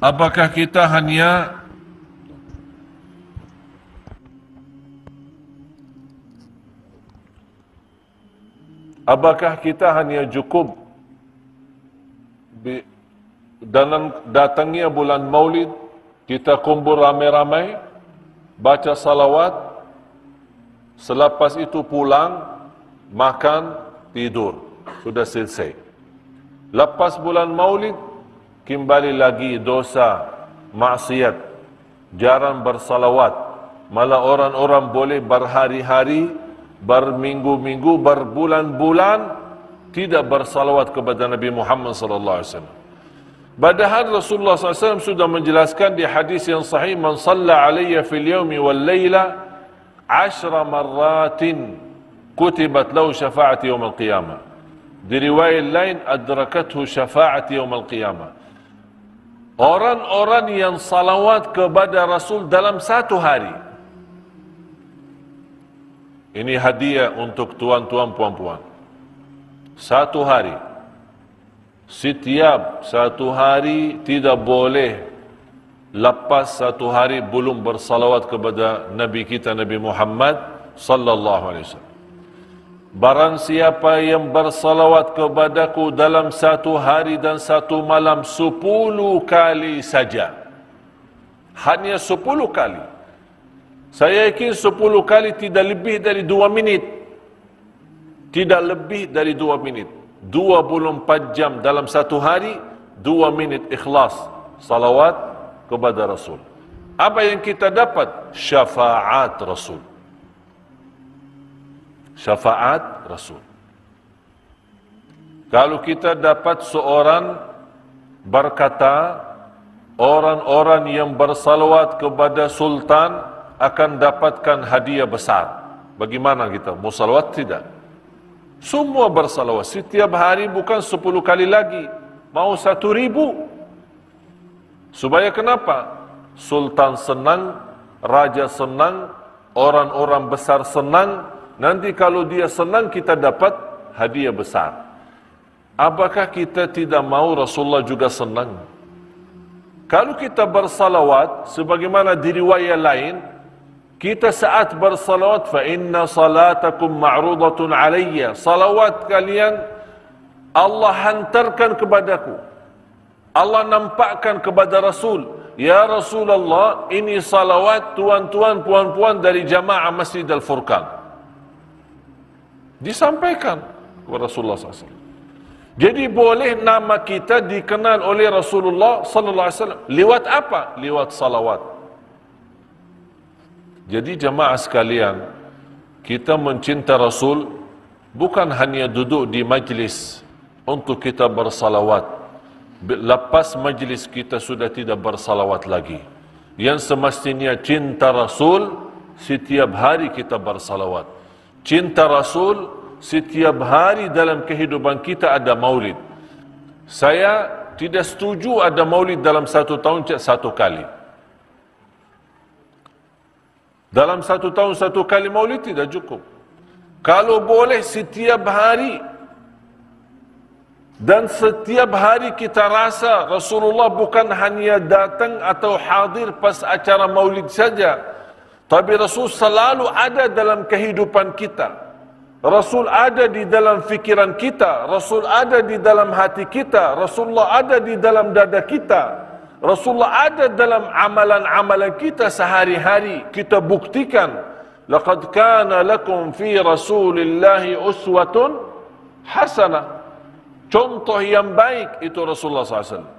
[SPEAKER 1] Apakah kita hanya cukup dalam datangnya bulan Maulid, kita kumpul ramai-ramai, baca salawat, selepas itu pulang, makan, tidur, sudah selesai. Lepas bulan Maulid, kembali lagi dosa, maksiat, jarang bersalawat. Malah orang-orang boleh berhari-hari, berminggu-minggu, berbulan-bulan tidak bersalawat kepada Nabi Muhammad sallallahu alaihi wasallam. Padahal Rasulullah SAW sudah menjelaskan di hadis yang sahih, man salla alayya fil yawmi wal layla 10 marratin kutibat lahu syafa'ati yawm al-qiyamah. Di riwayat lain, adrakathu syafa'ati yawm al-qiyamah. Orang-orang yang salawat kepada Rasul dalam satu hari. Ini hadiah untuk tuan-tuan puan-puan. Satu hari. Setiap satu hari tidak boleh lepas satu hari belum bersalawat kepada Nabi kita Nabi Muhammad sallallahu alaihi wasallam. Barang siapa yang bersalawat kepadaku dalam satu hari dan satu malam 10 kali saja. Hanya 10 kali. Saya yakin 10 kali tidak lebih dari 2 minit. Tidak lebih dari 2 minit. 24 jam dalam satu hari, 2 minit ikhlas salawat kepada Rasul. Apa yang kita dapat? Syafaat Rasul. Syafaat Rasul. Kalau kita dapat seorang berkata, orang-orang yang bersalawat kepada Sultan akan dapatkan hadiah besar. Bagaimana kita? Mau salawat tidak? Semua bersalawat. Setiap hari bukan 10 kali lagi. Mau 1.000. Supaya kenapa? Sultan senang, raja senang, orang-orang besar senang. Nanti kalau dia senang, kita dapat hadiah besar. Apakah kita tidak mau Rasulullah juga senang? Kalau kita bersalawat, sebagaimana di riwayat lain, kita saat bersalawat, fa inna salatakum ma'rudatun alayya. Salawat kalian Allah hantarkan kepadaku. Allah nampakkan kepada Rasul. Ya Rasulullah, ini salawat tuan-tuan, puan-puan dari jamaah Masjid Al-Furqan. Disampaikan kepada Rasulullah SAW. Jadi boleh nama kita dikenal oleh Rasulullah SAW. Lewat apa? Lewat salawat. Jadi jamaah sekalian, kita mencinta Rasul bukan hanya duduk di majlis untuk kita bersalawat. Lepas majlis kita sudah tidak bersalawat lagi. Yang semestinya cinta Rasul, setiap hari kita bersalawat. Cinta Rasul, setiap hari dalam kehidupan kita ada maulid. Saya tidak setuju ada maulid dalam satu tahun satu kali. Dalam satu tahun satu kali maulid tidak cukup. Kalau boleh setiap hari, dan setiap hari kita rasa Rasulullah bukan hanya datang atau hadir pas acara maulid saja, tapi Rasul selalu ada dalam kehidupan kita. Rasul ada di dalam fikiran kita, Rasul ada di dalam hati kita, Rasulullah ada di dalam dada kita, Rasulullah ada dalam amalan-amalan kita sehari-hari. Kita buktikan laqad kana lakum fi Rasulillahi uswatun hasanah. Contoh yang baik itu Rasulullah SAW.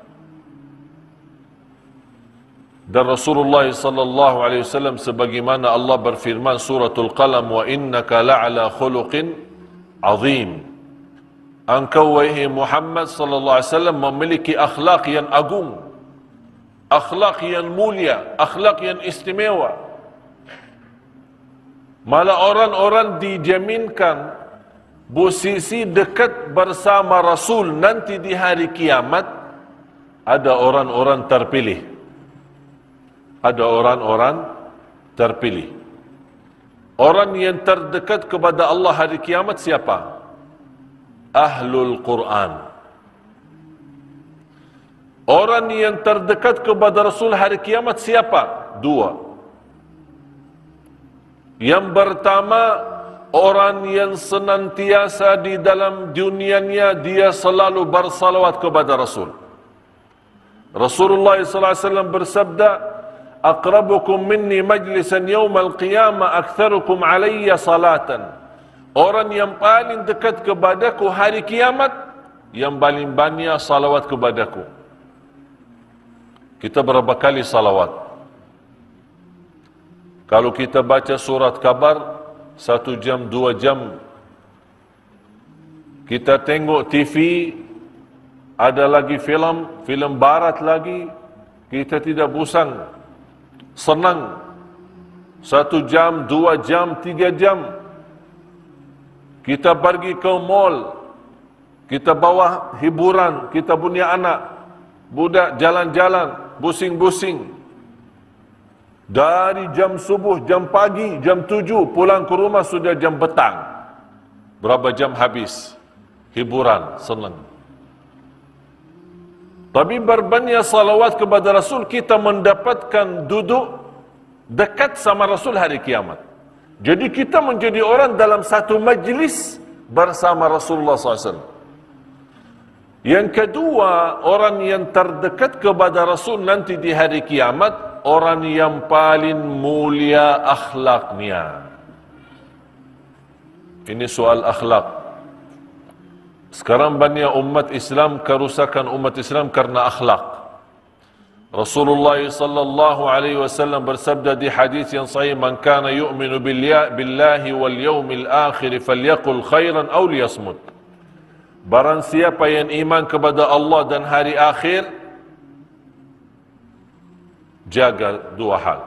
[SPEAKER 1] Dan Rasulullah sallallahu alaihi wasallam sebagaimana Allah berfirman suratul Qalam, wa innaka la'ala khuluqin azim. Engkau wahai Muhammad sallallahu alaihi wasallam memiliki akhlak yang agung, akhlak yang mulia, akhlak yang istimewa. Malah orang-orang dijaminkan posisi dekat bersama Rasul nanti di hari kiamat. Ada orang-orang terpilih, ada orang-orang terpilih. Orang yang terdekat kepada Allah hari kiamat siapa? Ahlul Quran. Orang yang terdekat kepada Rasul hari kiamat siapa? Dua. Yang pertama, orang yang senantiasa di dalam dunianya dia selalu bersalawat kepada Rasul. Rasulullah SAW bersabda, aqrabukum minni majlisan yawmal qiyamah aktharukum alayya salatan. Orang yang paling dekat kepadaku hari kiamat, yang paling banyak salawat kepadaku. Kita berapa kali salawat? Kalau kita baca surat kabar 1 jam, 2 jam. Kita tengok TV, ada lagi film barat lagi, kita tidak bosan, senang. 1 jam, 2 jam, 3 jam. Kita pergi ke mall, kita bawa hiburan, kita punya anak, budak jalan-jalan, busing-busing. Dari jam subuh, jam pagi, jam 7, pulang ke rumah sudah jam petang. Berapa jam habis? Hiburan, senang. Tapi berbanyak salawat kepada Rasul, kita mendapatkan duduk dekat sama Rasul hari kiamat. Jadi kita menjadi orang dalam satu majlis bersama Rasulullah SAW. Yang kedua, orang yang terdekat kepada Rasul nanti di hari kiamat, orang yang paling mulia akhlaknya. Ini soal akhlak. Sekarang banyak umat Islam, kerusakan umat Islam karena akhlak. Rasulullah sallallahu alaihi wasallam bersabda di hadis yang sahih, man kana yu'minu billahi wal yawmil akhir falyaqul khairan aw liyasmut. Barang siapa yang iman kepada Allah dan hari akhir, jaga dua hal.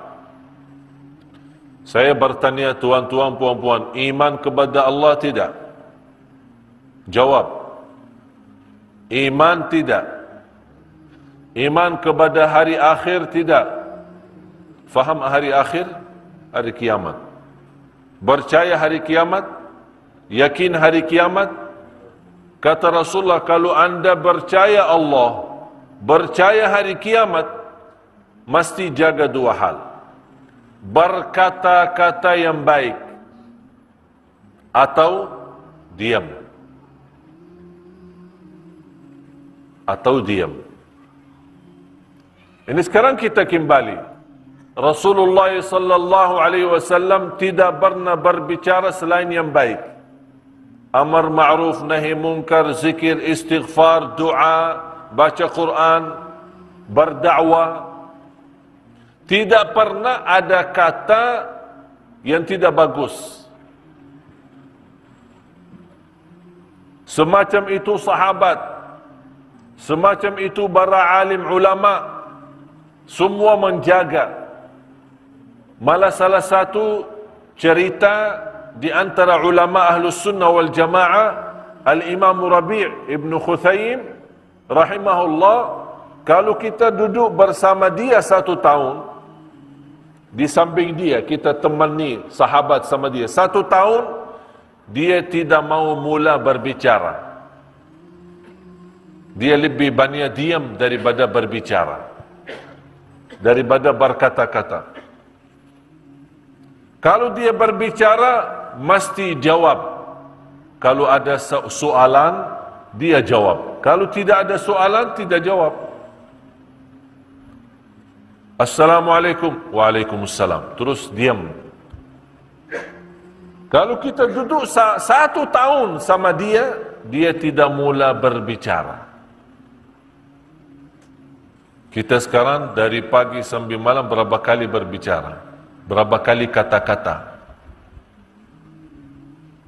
[SPEAKER 1] Saya bertanya tuan-tuan, puan-puan, iman kepada Allah tidak? Jawab, iman tidak. Iman kepada hari akhir tidak. Faham hari akhir? Hari kiamat. Percaya hari kiamat? Yakin hari kiamat? Kata Rasulullah, kalau anda percaya Allah, percaya hari kiamat, mesti jaga dua hal. Berkata-kata yang baik atau diam. Atau diam. Ini sekarang kita kembali. Rasulullah sallallahu alaihi wasallam tidak pernah berbicara selain yang baik. Amar ma'ruf, nahi munkar, zikir, istighfar, doa, baca Quran, berdakwah. Tidak pernah ada kata yang tidak bagus. Semacam itu sahabat, semacam itu para alim ulama, semua menjaga. Malah salah satu cerita di antara ulama Ahlus Sunnah wal Jamaah, Al-Imam Rabi' Ibn Khuthaym rahimahullah, kalau kita duduk bersama dia 1 tahun, di samping dia, kita temani sahabat sama dia 1 tahun, dia tidak mau mula berbicara. Dia lebih banyak diam daripada berbicara, daripada berkata-kata. Kalau dia berbicara, mesti jawab. Kalau ada soalan, dia jawab. Kalau tidak ada soalan, tidak jawab. Assalamualaikum. Waalaikumsalam. Terus diam. Kalau kita duduk 1 tahun sama dia, dia tidak mula berbicara. Kita sekarang dari pagi sampai malam berapa kali berbicara? Berapa kali kata-kata?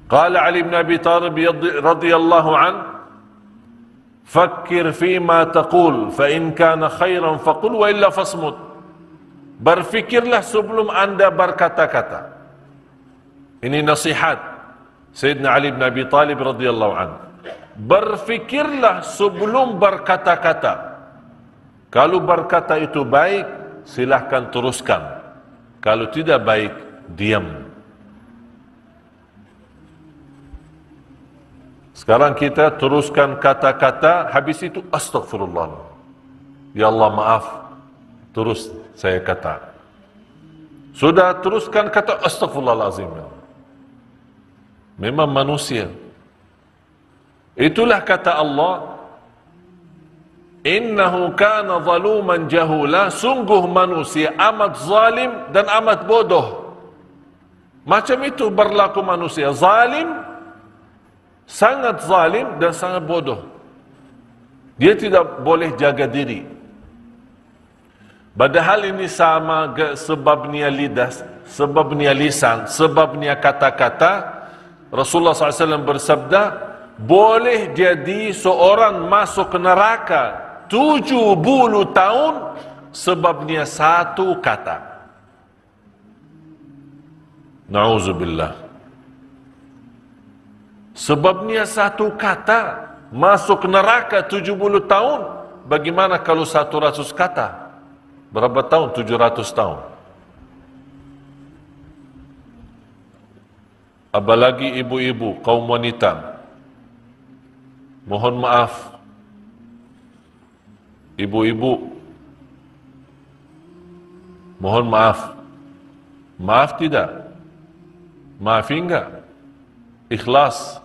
[SPEAKER 1] Qala Ali bin Abi Thalib radhiyallahu an, "Fakkir fima taqul, fa in kana khairan faqul wa illa fasmut." Berfikirlah sebelum anda berkata-kata. Ini nasihat Sayyidina Ali bin Abi Thalib radhiyallahu an. Berfikirlah sebelum berkata-kata. Kalau berkata itu baik, silahkan teruskan. Kalau tidak baik, diam. Sekarang kita teruskan kata-kata, habis itu astagfirullah. Ya Allah maaf, terus saya kata. Sudah teruskan kata astagfirullahalazim. Memang manusia. Itulah kata Allah, innahu kana zaluman jahula, sungguh manusia amat zalim dan amat bodoh. Macam itu berlaku manusia, zalim, sangat zalim dan sangat bodoh. Dia tidak boleh jaga diri. Padahal ini sama sebabnya lidah, sebabnya lisan, sebabnya kata-kata. Rasulullah SAW bersabda, boleh jadi seorang masuk neraka 70 tahun sebabnya 1 kata. Na'udzubillah. Sebabnya 1 kata masuk neraka 70 tahun. Bagaimana kalau 100 kata? Berapa tahun? 700 tahun. Apalagi ibu-ibu, kaum wanita. Mohon maaf. Ibu-ibu, mohon maaf. Maaf tidak? Maafi enggak? Ikhlas.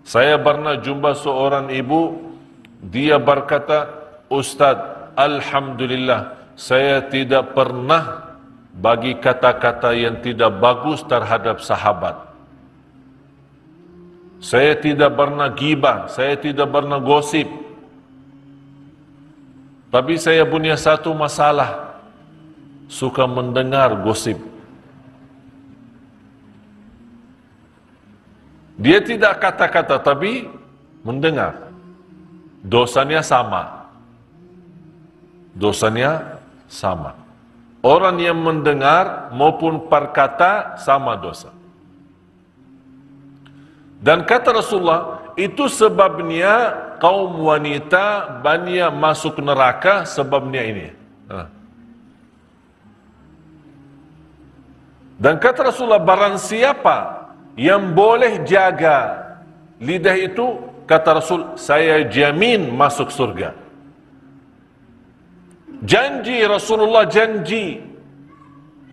[SPEAKER 1] Saya pernah jumpa seorang ibu, dia berkata, Ustaz, alhamdulillah, saya tidak pernah bagi kata-kata yang tidak bagus terhadap sahabat. Saya tidak pernah ghibah, saya tidak pernah gosip. Tapi saya punya satu masalah, suka mendengar gosip. Dia tidak kata-kata tapi mendengar. Dosanya sama. Dosanya sama. Orang yang mendengar maupun perkata sama dosa. Dan kata Rasulullah, itu sebabnya kaum wanita banyak masuk neraka, sebabnya ini. Dan kata Rasulullah, barang siapa yang boleh jaga lidah itu, kata Rasul, saya jamin masuk surga. Janji Rasulullah, janji.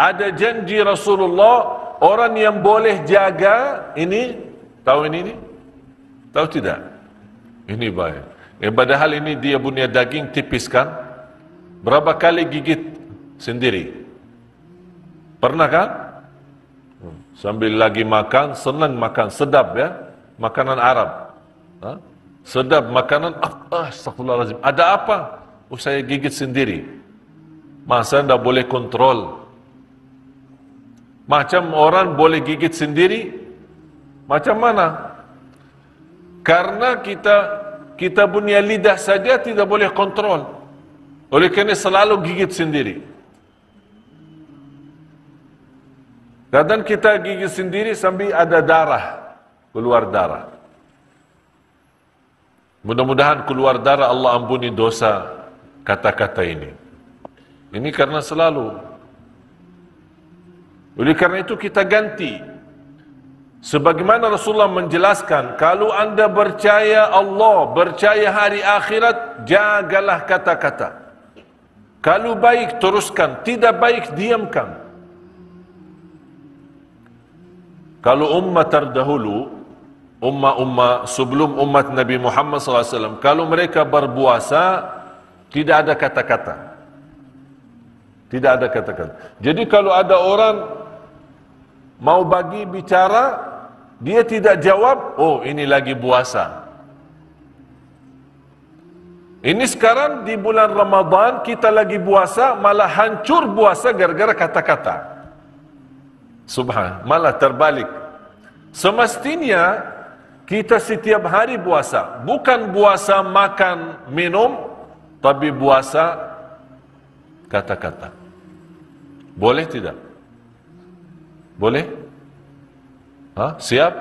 [SPEAKER 1] Ada janji Rasulullah, orang yang boleh jaga ini, tahu ini? Tahu tidak? Ini baik. Padahal ini dia punya daging tipis kan? Berapa kali gigit sendiri? Pernah kan? Sambil lagi makan, senang makan, sedap ya? Makanan Arab. Sedap makanan, astagfirullahaladzim. Ada apa? Saya gigit sendiri. Masa tidak boleh kontrol? Macam orang boleh gigit sendiri? Macam mana? Karena kita punya lidah saja tidak boleh kontrol. Oleh kerana selalu gigit sendiri. Kadang kita gigit sendiri sambil ada darah, keluar darah. Mudah-mudahan keluar darah, Allah ampuni dosa kata-kata ini. Ini karena selalu. Oleh karena itu kita ganti. Sebagaimana Rasulullah menjelaskan, kalau anda percaya Allah, percaya hari akhirat, jagalah kata-kata. Kalau baik, teruskan. Tidak baik, diamkan. Kalau umat terdahulu, umat sebelum umat Nabi Muhammad SAW, kalau mereka berpuasa, tidak ada kata-kata. Tidak ada kata-kata. Jadi kalau ada orang mau bagi bicara, dia tidak jawab, oh ini lagi puasa. Ini sekarang di bulan Ramadan kita lagi puasa, malah hancur puasa gara-gara kata-kata. Subhan, malah terbalik. Semestinya kita setiap hari puasa, bukan puasa makan minum, tapi puasa kata-kata. Boleh tidak? Boleh? Siap?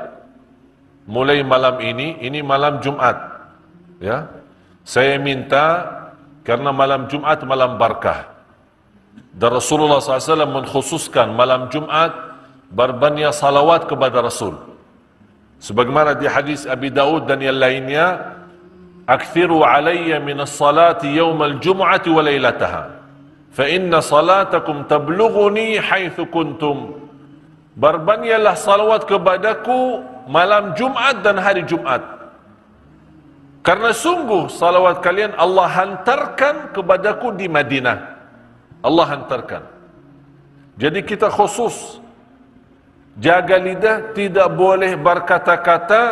[SPEAKER 1] Mulai malam ini malam Jumat. Ya. Saya minta, karena malam Jumat malam barakah. Dan Rasulullah SAW mengkhususkan malam Jumat berbanyak salawat kepada Rasul. Sebagaimana di hadis Abi Daud dan yang lainnya, "Akthiru alayya min as-salati yawm al-jum'ati wa laylataha, fa inna salatakum tablughuni haitsu kuntum." Berbanyaklah salawat kepadaku malam Jumat dan hari Jumat. Karena sungguh salawat kalian Allah hantarkan kepadaku di Madinah. Allah hantarkan. Jadi kita khusus jaga lidah, tidak boleh berkata-kata,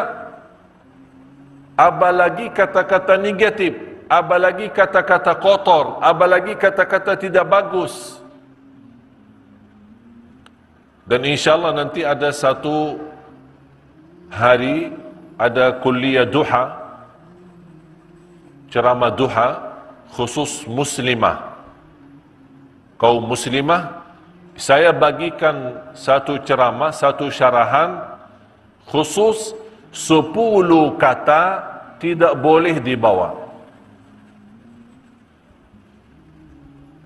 [SPEAKER 1] apalagi kata-kata negatif, apalagi kata-kata kotor, apalagi kata-kata tidak bagus. Dan insyaAllah nanti ada satu hari, ada kuliah duha, ceramah duha khusus muslimah, kaum muslimah. Saya bagikan satu ceramah, satu syarahan khusus 10 kata tidak boleh dibawa.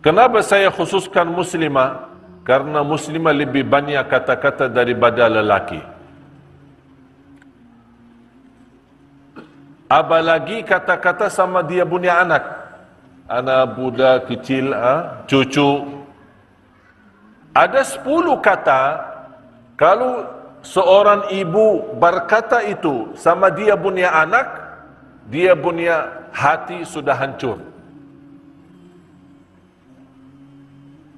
[SPEAKER 1] Kenapa saya khususkan muslimah? Karena muslimah lebih banyak kata-kata daripada lelaki. Apalagi kata-kata sama dia punya anak budak kecil, cucu. Ada 10 kata, kalau seorang ibu berkata itu sama dia punya anak, dia punya hati sudah hancur.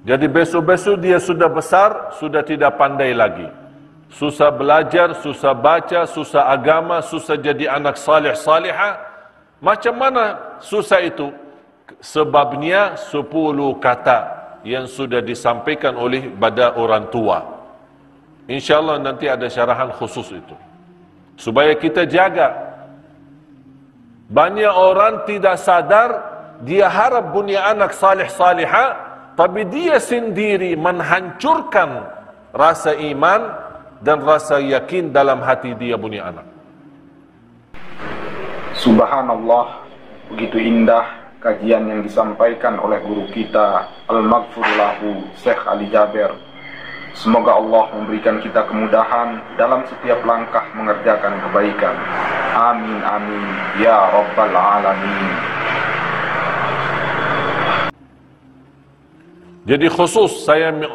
[SPEAKER 1] Jadi besok-besok dia sudah besar, sudah tidak pandai lagi. Susah belajar, susah baca, susah agama, susah jadi anak salih salihah. Macam mana susah itu? Sebabnya 10 kata yang sudah disampaikan oleh pada orang tua. InsyaAllah nanti ada syarahan khusus itu, supaya kita jaga. Banyak orang tidak sadar, dia harap punya anak salih salihah, tapi dia sendiri menghancurkan rasa iman dan rasa yakin dalam hati dia punya anak.
[SPEAKER 2] Subhanallah, begitu indah kajian yang disampaikan oleh guru kita Al-Maghfur lahu Syekh Ali Jaber. Semoga Allah memberikan kita kemudahan dalam setiap langkah mengerjakan kebaikan. Amin amin ya rabbal alamin.
[SPEAKER 1] Jadi khusus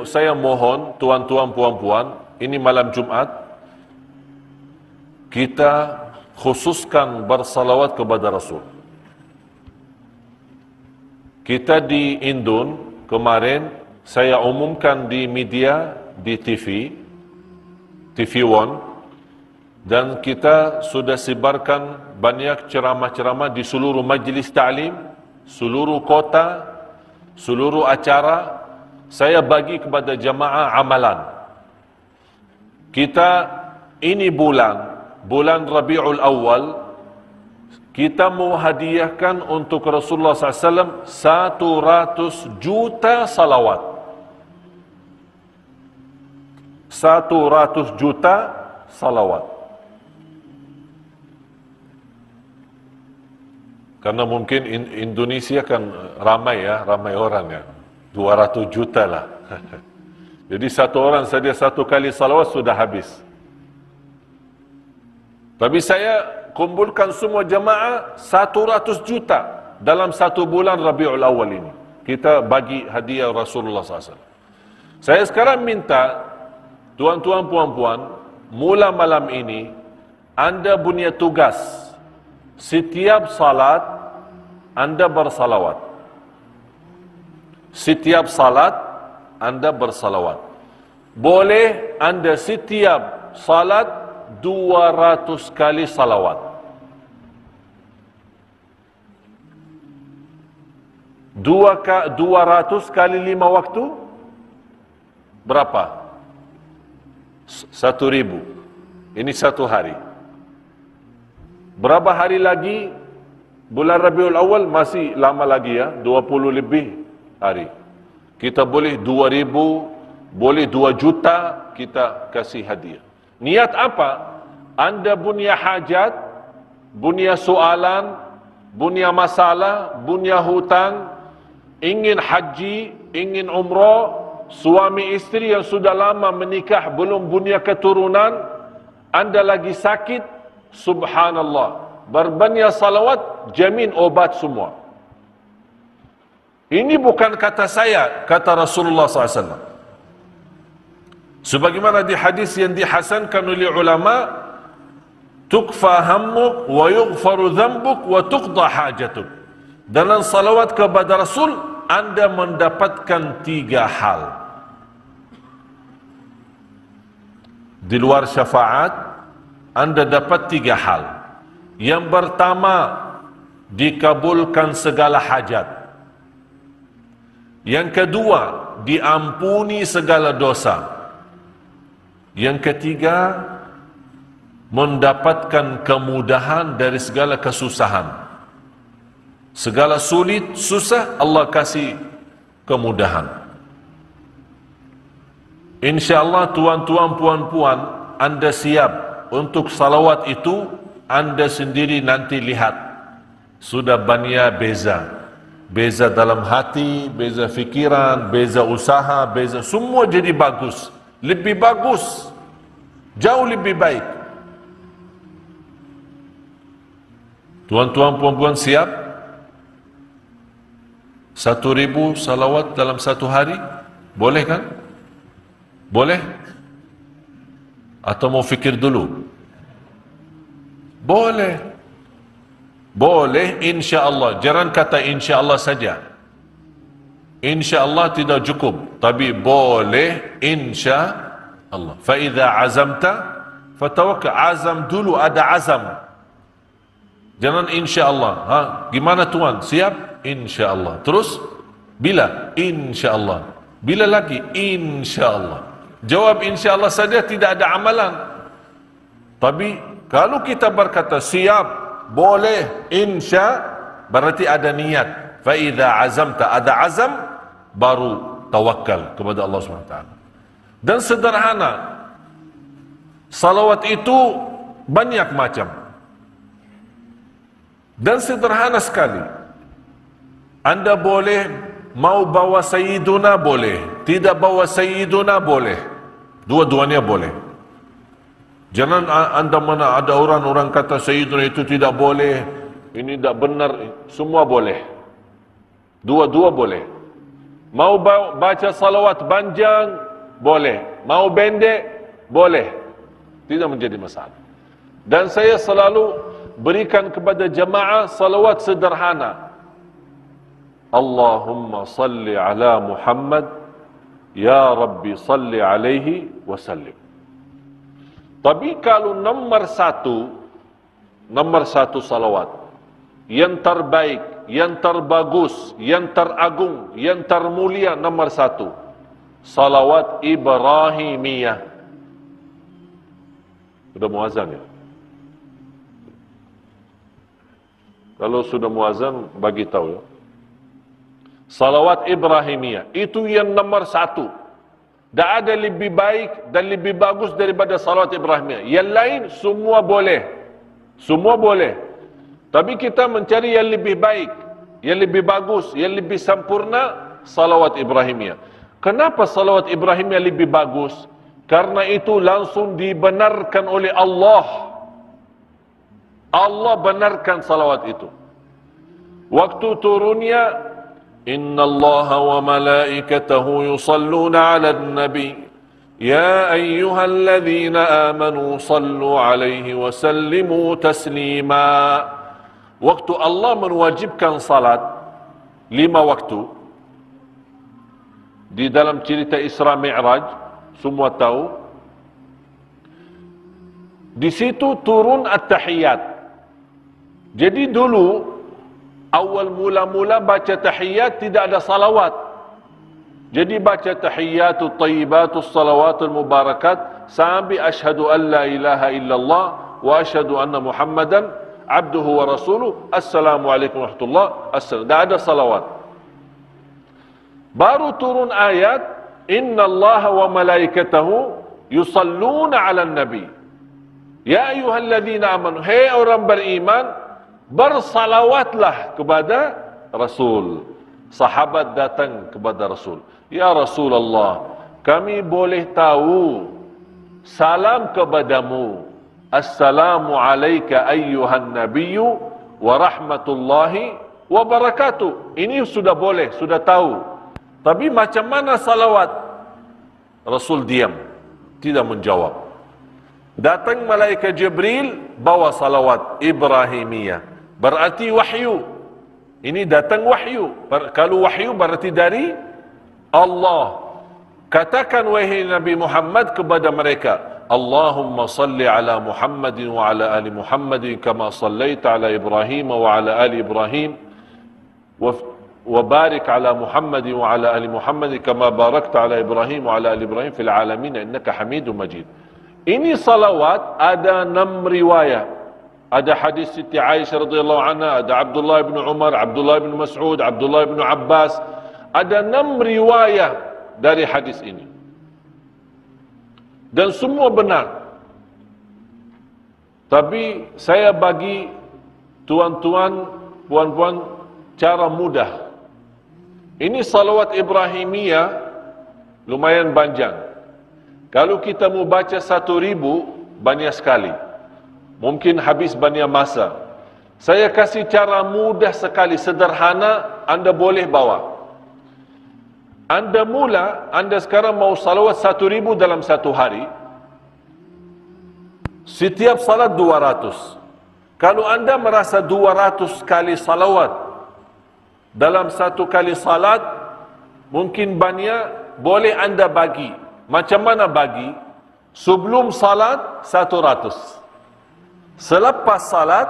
[SPEAKER 1] saya mohon tuan-tuan puan-puan, ini malam Jumat kita khususkan bersalawat kepada Rasul. Kita di Indon kemarin saya umumkan di media, di TV One, dan kita sudah sebarkan banyak ceramah-ceramah di seluruh majlis ta'lim, seluruh kota, seluruh acara. Saya bagi kepada jamaah amalan. Kita ini bulan Rabiul Awal, kita mau hadiahkan untuk Rasulullah SAW 100 juta salawat. 100 juta salawat. Karena mungkin Indonesia kan ramai orang ya. 200 juta lah. Jadi satu orang saja satu kali salawat sudah habis. Tapi saya kumpulkan semua jamaah 100 juta dalam satu bulan Rabiul Awal ini. Kita bagi hadiah Rasulullah SAW. Saya sekarang minta tuan-tuan puan-puan, mula malam ini anda punya tugas, setiap salat anda bersalawat. Setiap salat anda bersalawat. Boleh anda setiap salat 200 kali salawat. 200 kali 5 waktu berapa? 1.000. Ini satu hari. Berapa hari lagi? Bulan Rabiul Awal masih lama lagi ya, 20 lebih hari. Kita boleh 2.000, boleh 2 juta kita kasih hadiah. Niat apa? Anda punya hajat, punya soalan, punya masalah, punya hutang, ingin haji, ingin umrah, suami istri yang sudah lama menikah belum punya keturunan, anda lagi sakit, subhanallah, berbanyak salawat, jamin obat semua. Ini bukan kata saya, kata Rasulullah SAW. Sebagaimana di hadis yang dihasankan oleh ulama, tukfa hammuk wa yughfaru dhanbuk wa tuqda hajatuk. Dalam salawat kepada Rasul, anda mendapatkan 3 hal. Di luar syafaat, anda dapat 3 hal. Yang pertama, dikabulkan segala hajat. Yang kedua, diampuni segala dosa. Yang ketiga, mendapatkan kemudahan dari segala kesusahan. Segala sulit, susah, Allah kasih kemudahan. InsyaAllah tuan-tuan, puan-puan, anda siap untuk salawat itu, anda sendiri nanti lihat. Sudah banyak beza. Beza dalam hati, beza fikiran, beza usaha, beza semua jadi bagus. Lebih bagus. Jauh lebih baik. Tuan-tuan, puan-puan siap? 1.000 salawat dalam satu hari? Boleh kan? Boleh? Atau mau fikir dulu? Boleh. Boleh insya-Allah. Jangan kata insya-Allah saja. Insya-Allah tidak cukup, tapi boleh insya-Allah. Fa idza azamta fatawakkal. Azam dulu, ada azam. Jangan insya-Allah. Ha, gimana tuan? Siap? Insya-Allah. Terus bila? Insya-Allah. Bila lagi? Insya-Allah. Jawab insya-Allah saja, tidak ada amalan. Tapi kalau kita berkata siap, boleh, insya, berarti ada niat. Fa idza azamta, ada azam, baru tawakal kepada Allah SWT. Dan sederhana, salawat itu banyak macam. Dan sederhana sekali. Anda boleh mau bawa Sayyiduna, boleh. Tidak bawa Sayyiduna, boleh. Dua-duanya boleh. Jangan anda mana ada orang kata Sayyiduna itu tidak boleh, ini tidak benar. Semua boleh. Dua-dua boleh. Mau baca salawat panjang, boleh. Mau pendek, boleh. Tidak menjadi masalah. Dan saya selalu berikan kepada jemaah salawat sederhana. Allahumma salli ala Muhammad, Ya Rabbi salli alaihi wasallim. Tapi kalau nomor satu salawat, yang terbaik, yang terbagus, yang teragung, yang termulia, nomor 1, salawat Ibrahimiyah. Sudah muazzan ya? Kalau sudah muazzan, bagi tahu ya. Salawat Ibrahimiyah, itu yang nomor 1. Tak ada lebih baik dan lebih bagus daripada salawat Ibrahimiyah. Yang lain semua boleh. Semua boleh. Tapi kita mencari yang lebih baik, yang lebih bagus, yang lebih sempurna, salawat Ibrahimiyah. Kenapa salawat Ibrahimiyah lebih bagus? Karena itu langsung dibenarkan oleh Allah. Allah benarkan salawat itu. Waktu turunnya, Inna Allah wa malaikatahu yusalluna ala nabi Ya ayyuhalladzina amanu sallu alaihi wa sallimu taslima. Waktu Allah mewajibkan salat 5 waktu, di dalam cerita Isra Mi'raj, semua tahu, di situ turun at-tahiyat. Jadi dulu, awal mula-mula baca tahiyat tidak ada salawat. Jadi baca tahiyatul tayyibatus salawatul mubarakat sampai asyhadu an la ilaha illallah wa asyhadu anna Muhammadan abduhu wa rasuluh. Assalamualaikum warahmatullahi wabarakatuh. Tidak ada salawat. Baru turun ayat, innallaha wa malaikatahu yusalluna 'alan nabi. Ya ayyuhalladzina amanu, hai orang beriman, bersalawatlah kepada Rasul. Sahabat datang kepada Rasul. Ya Rasulullah, kami boleh tahu salam kepadamu. Assalamu alayka ayyuhan nabiyyu wa rahmatullahi wa barakatuh. Ini sudah boleh, sudah tahu. Tapi macam mana salawat? Rasul diam, tidak menjawab. Datang malaikat Jibril bawa salawat Ibrahimiyah. Berarti wahyu. Ini datang wahyu. Kalau wahyu berarti dari Allah. Katakan wahai Nabi Muhammad kepada mereka, Allahumma salli ala Muhammadin wa ala ali Muhammadin kama sallaita ala Ibrahim wa ala ali Ibrahim wa barik ala Muhammadin wa ala ali Muhammadin kama barakta ala Ibrahim wa ala ali Ibrahim fil alamin innaka Hamidum Majid. Ini salawat ada 6 riwayat. Ada hadis Siti Aisyah radhiyallahu anha, ada Abdullah bin Umar, Abdullah bin Mas'ud, Abdullah bin Abbas. Ada 6 riwayat dari hadis ini. Dan semua benar. Tapi saya bagi tuan-tuan, puan-puan cara mudah. Ini salawat Ibrahimiyah lumayan panjang. Kalau kita mau baca 1000, banyak sekali. Mungkin habis banyak masa. Saya kasih cara mudah sekali, sederhana, anda boleh bawa. Anda mula, anda sekarang mau salawat 1000 dalam satu hari. Setiap salat 200. Kalau anda merasa 200 kali salawat dalam satu kali salat, mungkin banyak, boleh anda bagi. Macam mana bagi? Sebelum salat 100. Selepas salat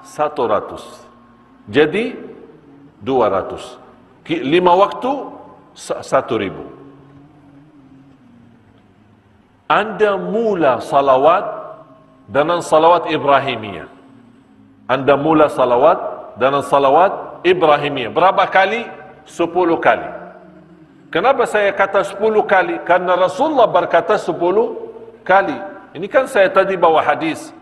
[SPEAKER 1] 100. Jadi 200. 5 waktu 1000. Anda mula salawat dengan salawat Ibrahimiyah. Anda mula salawat dengan salawat Ibrahimiyah. Berapa kali? 10 kali. Kenapa saya kata 10 kali? Karena Rasulullah berkata 10 kali. Ini kan saya tadi bawa hadis.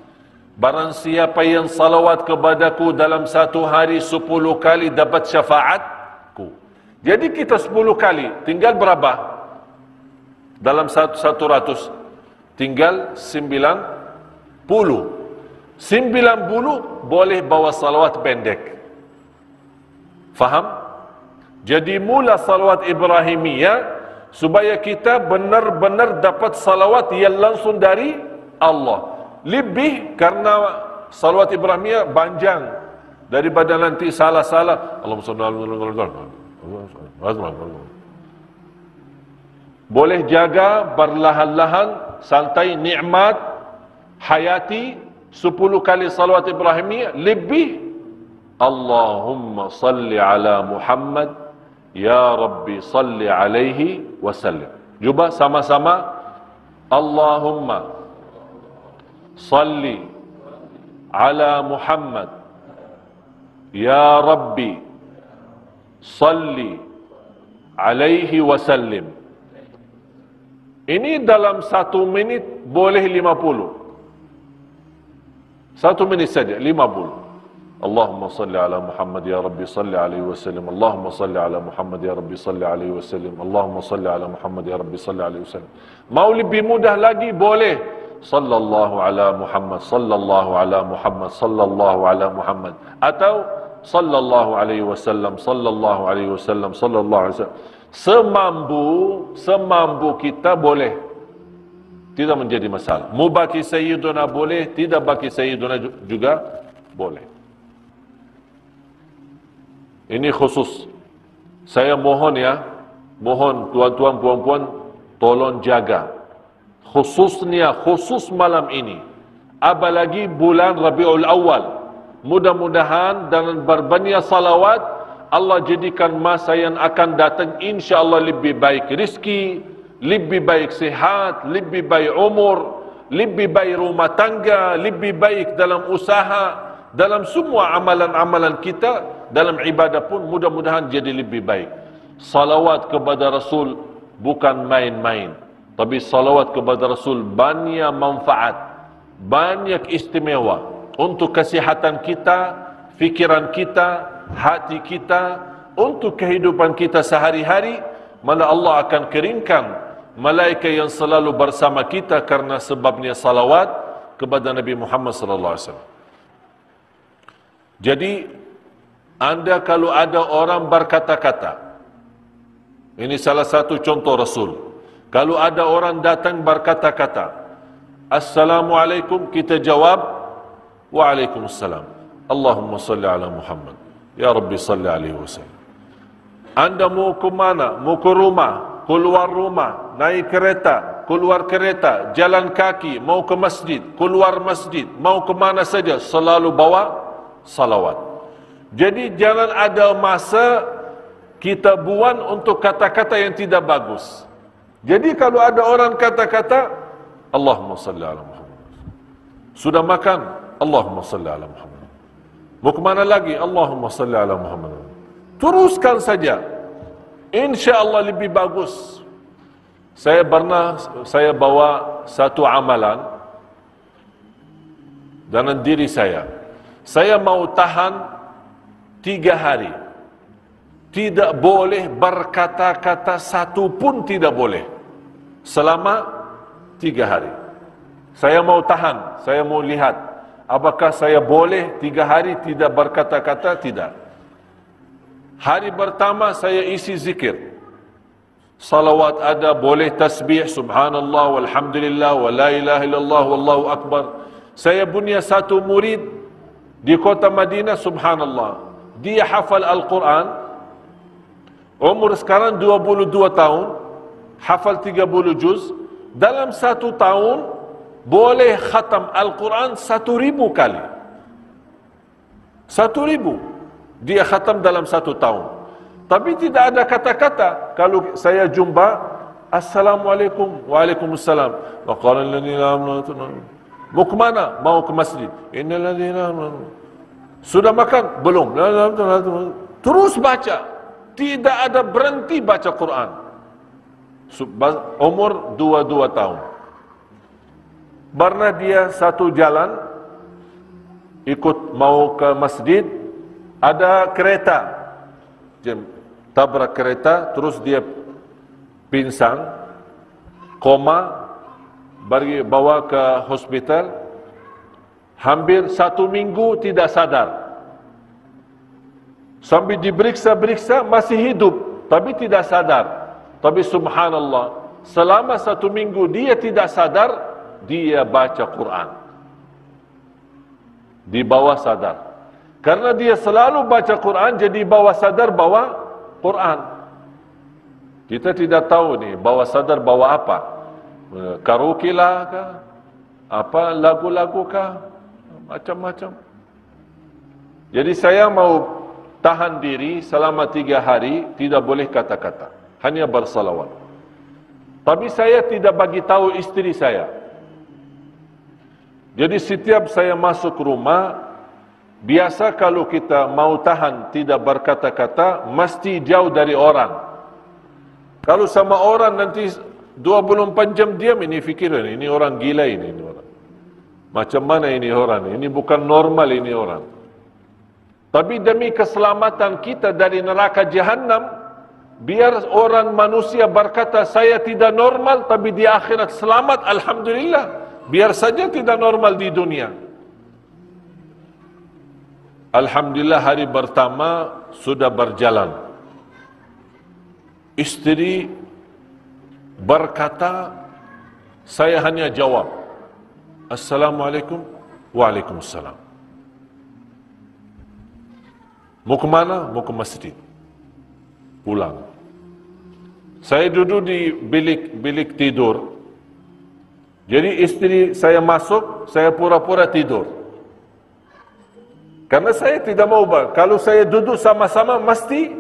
[SPEAKER 1] Barang siapa yang salawat kepadaku dalam satu hari 10 kali dapat syafaatku. Jadi kita 10 kali, tinggal berapa? Dalam 100, tinggal 90. 90 boleh bawa salawat pendek. Faham? Jadi mula salawat Ibrahimiyah supaya kita benar-benar dapat salawat yang langsung dari Allah. Lebih karena salawat Ibrahimiyah panjang daripada nanti salah-salah. Allahumma shalli ala. Boleh jaga perlahan-lahan, santai, nikmat, hayati 10 kali salawat Ibrahimiyah. Lebih Allahumma salli ala Muhammad, ya Rabbi salli alaihi wasallam. Cuba sama-sama. Allahumma salli ala Muhammad, ya Rabbi salli alaihi wasallim. Ini dalam 1 minit boleh 50. 1 minit saja 50. Allahumma salli ala Muhammad, ya Rabbi salli alaihi wasallam. Allahumma salli ala Muhammad, ya Rabbi salli alaihi wasallam. Allahumma salli ala Muhammad, ya Rabbi salli alaihi wasallam. Mau lebih mudah lagi boleh. Sallallahu ala Muhammad, sallallahu ala Muhammad, sallallahu ala Muhammad. Atau sallallahu alaihi wasallam, sallallahu alaihi wasallam, sallallahu alaihi wasallam. Semampu kita boleh. Tidak menjadi masalah. Mau bagi Sayyiduna boleh, tidak bagi Sayyiduna juga boleh. Ini khusus. Saya mohon ya, mohon tuan-tuan puan-puan tolong jaga. Khusus malam ini. Apalagi bulan Rabiul Awal. Mudah-mudahan dengan berbanyak salawat Allah jadikan masa yang akan datang insya-Allah lebih baik rezeki, lebih baik sihat, lebih baik umur, lebih baik rumah tangga, lebih baik dalam usaha, dalam semua amalan-amalan kita, dalam ibadah pun mudah-mudahan jadi lebih baik. Salawat kepada Rasul bukan main-main, tapi salawat kepada Rasul banyak manfaat, banyak istimewa untuk kesihatan kita, fikiran kita, hati kita, untuk kehidupan kita sehari-hari. Mana Allah akan keringkan malaikat yang selalu bersama kita karena sebabnya salawat kepada Nabi Muhammad sallallahu alaihi wasallam. Jadi anda kalau ada orang berkata-kata, ini salah satu contoh Rasul. Kalau ada orang datang berkata-kata, Assalamualaikum, kita jawab, Waalaikumsalam. Allahumma salli ala Muhammad. Ya Rabbi salli alaihi wasallam. Anda mau ke mana? Mau ke rumah, keluar rumah, naik kereta, keluar kereta, jalan kaki, mau ke masjid, keluar masjid, mau ke mana saja, selalu bawa salawat. Jadi jangan ada masa kita buang untuk kata-kata yang tidak bagus. Jadi kalau ada orang kata-kata Allahumma salli ala Muhammad. Sudah makan, Allahumma salli ala Muhammad. Mau ke mana lagi? Allahumma salli ala Muhammad. Teruskan saja. Insya-Allah lebih bagus. Saya bawa satu amalan dalam diri saya. Saya mau tahan 3 hari. Tidak boleh berkata-kata satu pun tidak boleh. Selama 3 hari. Saya mau tahan, saya mau lihat. Apakah saya boleh 3 hari tidak berkata-kata? Tidak. Hari pertama saya isi zikir. Salawat ada, boleh tasbih, subhanallah, walhamdulillah, wa la ilaha illallah, wallahu akbar. Saya punya satu murid di kota Madinah, subhanallah. Dia hafal Al-Quran. Umur sekarang 22 tahun. Hafal 30 juz. Dalam 1 tahun boleh khatam Al-Quran 1000 kali. 1000 dia khatam dalam 1 tahun. Tapi tidak ada kata-kata. Kalau saya jumpa, Assalamualaikum, Waalaikumsalam. Wa qala alladziina aamanu. Mau ke mana? Mau ke masjid. Innal ladziina aamanu. Sudah makan? Belum. Terus baca. Tidak ada berhenti baca Quran. Umur 22 tahun. Pernah dia satu jalan, ikut mau ke masjid, ada kereta, tabrak kereta, terus dia pingsan, koma, bawa ke hospital, hampir 1 minggu tidak sadar. Sambil diperiksa-periksa masih hidup, tapi tidak sadar. Tapi subhanallah, selama 1 minggu dia tidak sadar, dia baca Quran. Di bawah sadar. Karena dia selalu baca Quran, jadi bawah sadar bawa Quran. Kita tidak tahu nih, bawah sadar bawa apa. Karaoke lah kah? Apa lagu-lagu kah? Macam-macam. Jadi saya mau tahan diri selama 3 hari, tidak boleh kata-kata. Hanya bersalawat. Tapi saya tidak bagi tahu istri saya. Jadi setiap saya masuk rumah, biasa kalau kita mau tahan tidak berkata-kata, mesti jauh dari orang. Kalau sama orang nanti 24 jam diam, ini fikiran, ini orang gila ini orang. Macam mana ini orang? Ini bukan normal ini orang. Tapi demi keselamatan kita dari neraka Jahannam, biar orang manusia berkata saya tidak normal, tapi di akhirat selamat, alhamdulillah. Biar saja tidak normal di dunia. Alhamdulillah hari pertama sudah berjalan. Istri berkata, saya hanya jawab, Assalamualaikum, Waalaikumsalam. Mau ke mana? Mau ke masjid. Pulang. Saya duduk di bilik tidur. Jadi istri saya masuk, saya pura-pura tidur. Karena saya tidak mau, kalau saya duduk sama-sama mesti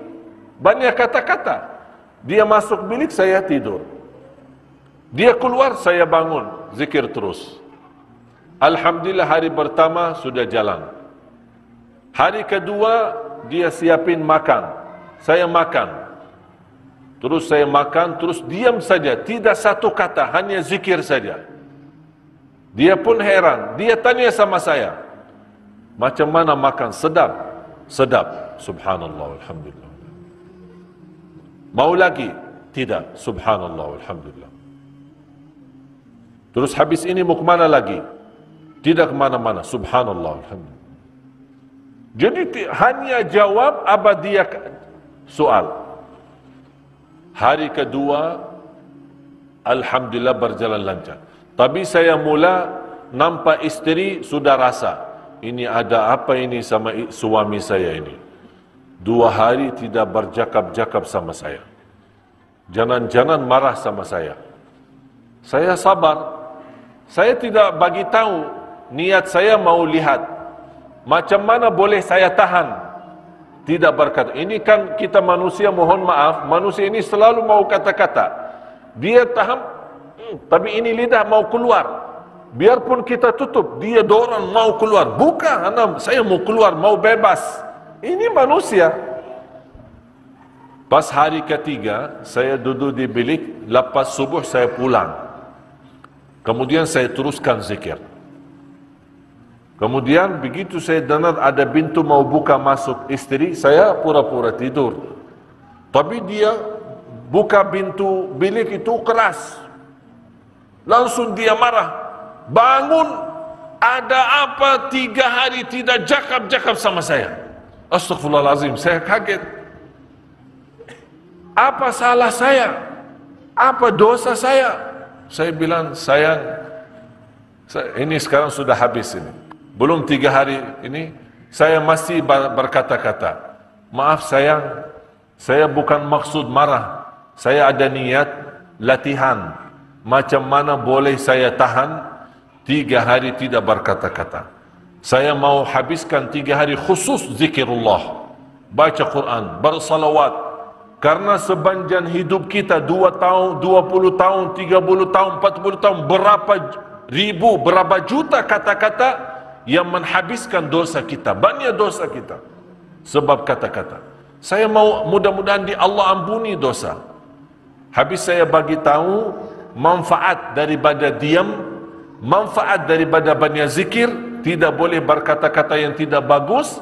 [SPEAKER 1] banyak kata-kata. Dia masuk bilik, saya tidur. Dia keluar, saya bangun, zikir terus. Alhamdulillah hari pertama sudah jalan. Hari kedua dia siapin makan. Saya makan. Terus saya makan, terus diam saja, tidak satu kata, hanya zikir saja. Dia pun heran, dia tanya sama saya, macam mana makan? Sedap? Sedap. Subhanallah, alhamdulillah. Mau lagi? Tidak. Subhanallah, alhamdulillah. Terus habis ini mau kemana lagi? Tidak kemana-mana. Subhanallah, alhamdulillah. Jadi hanya jawab apa dia soal. Hari kedua, alhamdulillah berjalan lancar. Tapi saya mula nampak istri sudah rasa, ini ada apa ini sama suami saya ini. 2 hari tidak bercakap-cakap sama saya. Jangan-jangan marah sama saya. Saya sabar. Saya tidak bagi tahu, niat saya mau lihat. Macam mana boleh saya tahan? Tidak berkata. Ini kan kita manusia, mohon maaf, manusia ini selalu mau kata-kata. Dia tahan, tapi ini lidah mau keluar. Biarpun kita tutup, dia dorong mau keluar. Bukan, saya mau keluar, mau bebas. Ini manusia. Pas hari ketiga, saya duduk di bilik, lepas subuh saya pulang. Kemudian saya teruskan zikir. Kemudian begitu saya dengar ada pintu mau buka masuk istri, saya pura-pura tidur. Tapi dia buka pintu bilik itu keras. Langsung dia marah. Bangun, ada apa 3 hari tidak cakap-cakap sama saya? Astaghfirullahalazim, saya kaget. Apa salah saya? Apa dosa saya? Saya bilang, sayang, ini sekarang sudah habis ini. Belum 3 hari ini, saya masih berkata-kata. Maaf sayang, saya bukan maksud marah. Saya ada niat latihan. Macam mana boleh saya tahan 3 hari tidak berkata-kata. Saya mau habiskan 3 hari khusus zikirullah, baca Quran, bersalawat. Karena sepanjang hidup kita 2 tahun, 20 tahun, 30 tahun, 40 tahun, berapa ribu, berapa juta kata-kata yang menghabiskan dosa kita, banyak dosa kita sebab kata-kata. Saya mau mudah-mudahan di Allah ampuni dosa. Habis saya bagi tahu manfaat daripada diam, manfaat daripada banyak zikir, tidak boleh berkata-kata yang tidak bagus.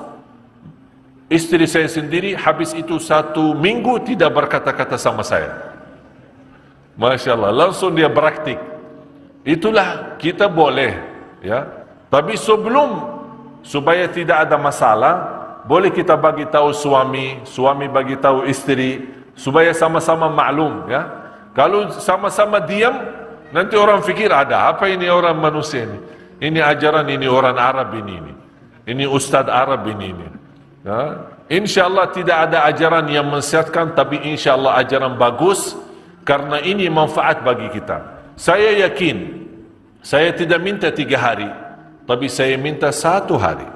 [SPEAKER 1] Istri saya sendiri habis itu 1 minggu tidak berkata-kata sama saya. Masya Allah, langsung dia praktik. Itulah kita boleh, ya. Tapi sebelum, supaya tidak ada masalah, boleh kita bagi tahu suami, suami bagi tahu istri, supaya sama-sama maklum, ya. Kalau sama-sama diam, nanti orang fikir ada apa ini orang manusia ini. Ini ajaran ini orang Arab ini. Ini Ustaz Arab ini. Ya. InsyaAllah tidak ada ajaran yang mensesatkan, tapi insyaAllah ajaran bagus, karena ini manfaat bagi kita. Saya yakin, saya tidak minta 3 hari, tapi saya minta 1 hari.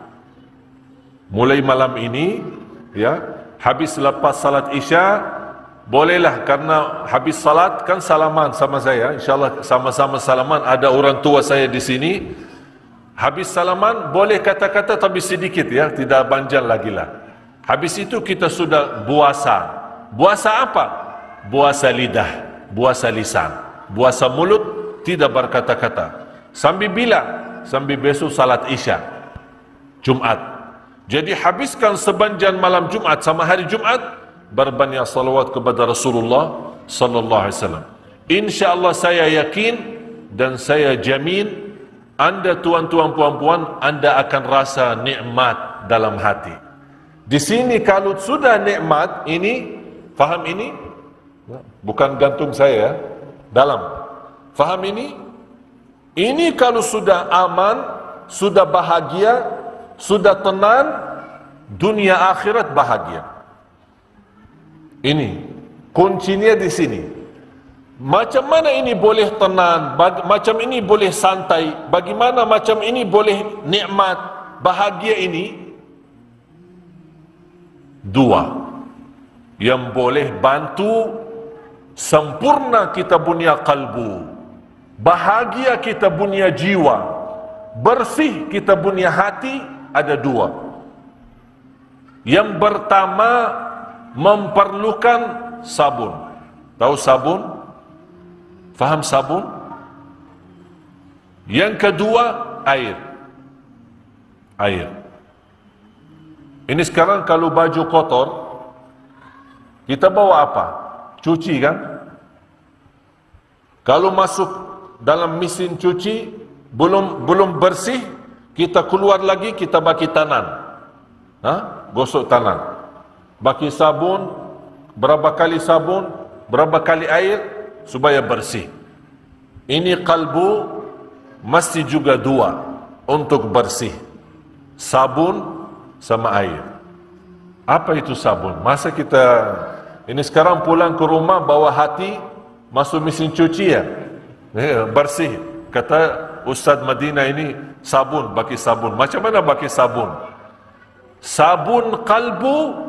[SPEAKER 1] Mulai malam ini, ya, habis lepas salat Isya, bolehlah, karena habis salat kan salaman sama saya, insyaAllah sama-sama salaman, ada orang tua saya di sini. Habis salaman boleh kata-kata tapi sedikit, ya, tidak panjang lagi lah. Habis itu kita sudah puasa. Puasa apa? Puasa lidah, puasa lisan, puasa mulut, tidak berkata-kata. Sambil bila? Sambil besok salat Isya, Jumat. Jadi habiskan sepanjang malam Jumat sama hari Jumat berbanyak salawat kepada Rasulullah sallallahu alaihi wasallam. Insyaallah saya yakin dan saya jamin, anda tuan-tuan puan-puan, anda akan rasa nikmat dalam hati. Di sini kalau sudah nikmat ini, faham ini? Bukan gantung saya, dalam. Faham ini? Ini kalau sudah aman, sudah bahagia, sudah tenang, dunia akhirat bahagia. Ini kuncinya di sini. Macam mana ini boleh tenang, macam ini boleh santai, bagaimana macam ini boleh nikmat, bahagia ini? Dua yang boleh bantu sempurna kita punya kalbu, bahagia kita punya jiwa, bersih kita punya hati, ada dua. Yang pertama, memerlukan sabun. Tahu sabun? Faham sabun? Yang kedua, air. Air. Ini sekarang kalau baju kotor, kita bawa apa? Cuci kan? Kalau masuk dalam mesin cuci, belum bersih, kita keluar lagi, kita bagi tangan. Gosok tangan. Bagi sabun, berapa kali sabun, berapa kali air, supaya bersih. Ini kalbu mesti juga dua untuk bersih. Sabun sama air. Apa itu sabun? Masa kita ini sekarang pulang ke rumah bawa hati masuk mesin cuci ya, bersih. Kata Ustaz Madinah ini sabun, bagi sabun. Macam mana bagi sabun? Sabun kalbu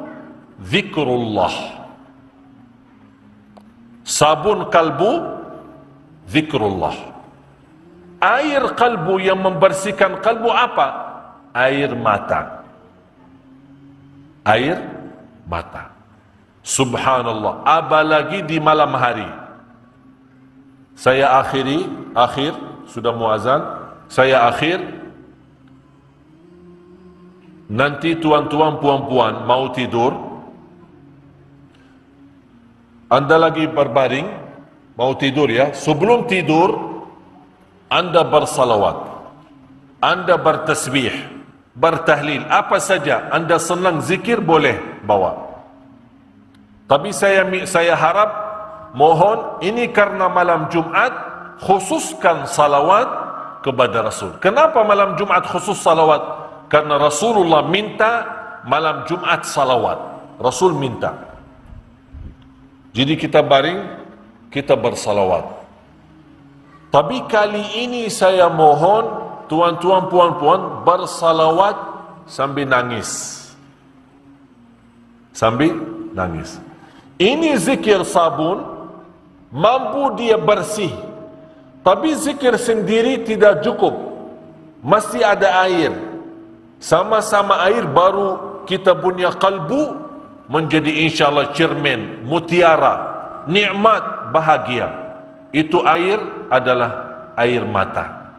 [SPEAKER 1] zikrullah. Sabun kalbu zikrullah. Air kalbu yang membersihkan kalbu apa? Air mata. Air mata. Subhanallah. Apalagi di malam hari. Saya akhir sudah muazan. Saya akhir. Nanti tuan-tuan puan-puan mau tidur, anda lagi berbaring mau tidur ya, sebelum tidur anda bersalawat, anda bertasbih, bertahlil, apa saja anda senang zikir boleh bawa. Tapi saya harap, mohon, ini karena malam Jumat, khususkan salawat kepada Rasul. Kenapa malam Jumat khusus salawat? Karena Rasulullah minta malam Jumat salawat. Rasul minta. Jadi kita baring, kita bersalawat. Tapi kali ini saya mohon tuan-tuan puan-puan bersalawat sambil nangis. Sambil nangis. Ini zikir sabun, mampu dia bersih. Tapi zikir sendiri tidak cukup. Mesti ada air. Sama-sama air baru kita punya kalbu menjadi insyaAllah cermin, mutiara, nikmat, bahagia. Itu air adalah air mata.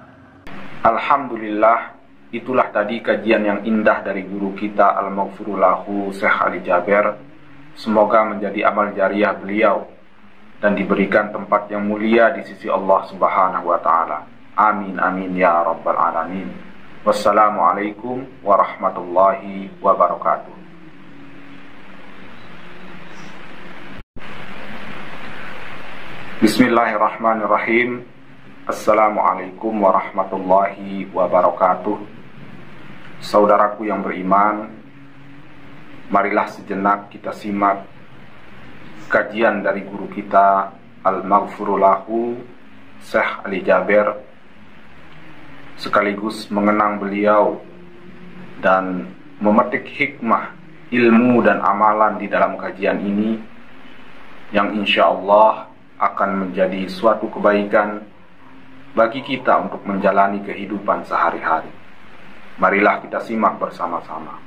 [SPEAKER 2] Alhamdulillah, itulah tadi kajian yang indah dari guru kita Al-Maghfurulahu Syekh Ali Jaber. Semoga menjadi amal jariah beliau dan diberikan tempat yang mulia di sisi Allah Subhanahu wa Ta'ala. Amin amin ya rabbal alamin. Wassalamualaikum warahmatullahi wabarakatuh. Bismillahirrahmanirrahim. Assalamualaikum warahmatullahi wabarakatuh. Saudaraku yang beriman, marilah sejenak kita simak kajian dari guru kita Al-Maghfurulahu Syekh Ali Jaber, sekaligus mengenang beliau dan memetik hikmah, ilmu dan amalan di dalam kajian ini yang insya Allah akan menjadi suatu kebaikan bagi kita untuk menjalani kehidupan sehari-hari. Marilah kita simak bersama-sama.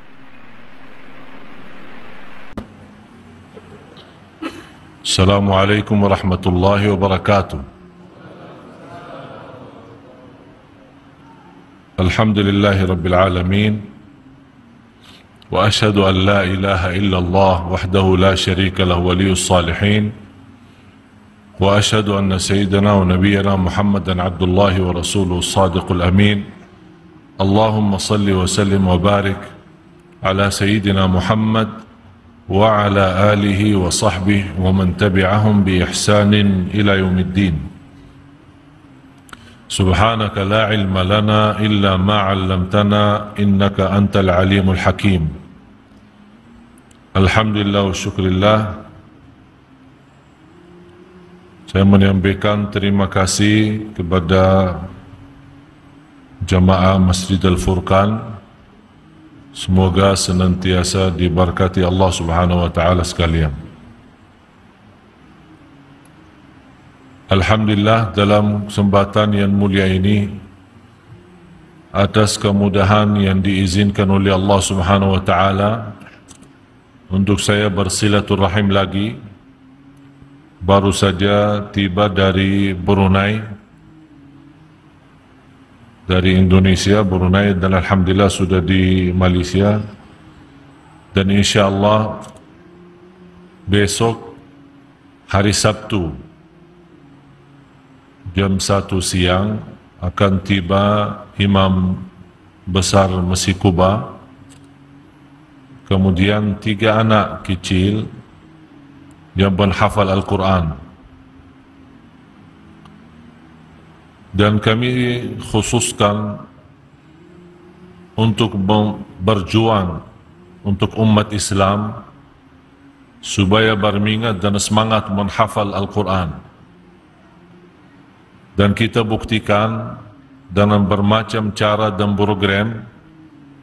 [SPEAKER 1] Assalamualaikum warahmatullahi wabarakatuh. Alhamdulillahi Rabbil Alamin. Wa ashhadu an la ilaha illallah wahdahu la sharika lahu waliyus salihin. Wa ashhadu anna sayyidana wa nabiyyana Muhammadan abdullahi wa rasuluhu sadiqul amin. Allahumma salli wa sallim wa barik ala sayyidina Muhammad wa ala alihi wa sahbihi wa man tabi'ahum bi ihsanin ila yaumiddin. Subhanaka la ilma lana illa ma 'allamtana innaka antal alimul hakim. Alhamdulillah wa syukrillah. Saya menyampaikan terima kasih kepada jamaah Masjid Al-Furqan. Semoga senantiasa diberkati Allah Subhanahu wa taala sekalian. Alhamdulillah, dalam kesempatan yang mulia ini, atas kemudahan yang diizinkan oleh Allah Subhanahu wa taala untuk saya bersilaturahim lagi, baru saja tiba dari Brunei, dari Indonesia, Brunei, dan alhamdulillah sudah di Malaysia, dan insyaallah besok hari Sabtu jam 1 siang akan tiba Imam Besar Masjid Kuba, kemudian 3 anak kecil yang menghafal Al-Quran, dan kami khususkan untuk berjuang untuk umat Islam supaya berminat dan semangat menghafal Al-Quran, dan kita buktikan dengan bermacam cara dan program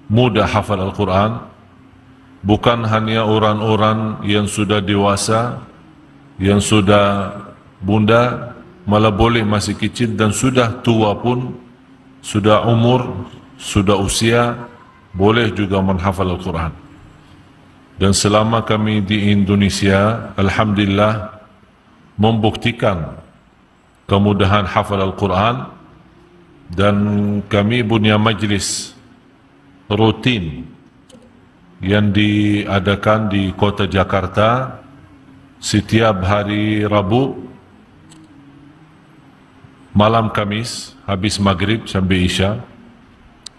[SPEAKER 1] mudah hafal Al-Quran. Bukan hanya orang-orang yang sudah dewasa, yang sudah bunda, malah boleh masih kecil, dan sudah tua pun, sudah umur, sudah usia, boleh juga menghafal Al-Quran. Dan selama kami di Indonesia, alhamdulillah, membuktikan kemudahan hafal Al-Quran, dan kami punya majlis rutin yang diadakan di kota Jakarta setiap hari Rabu malam Kamis habis maghrib sampai Isya.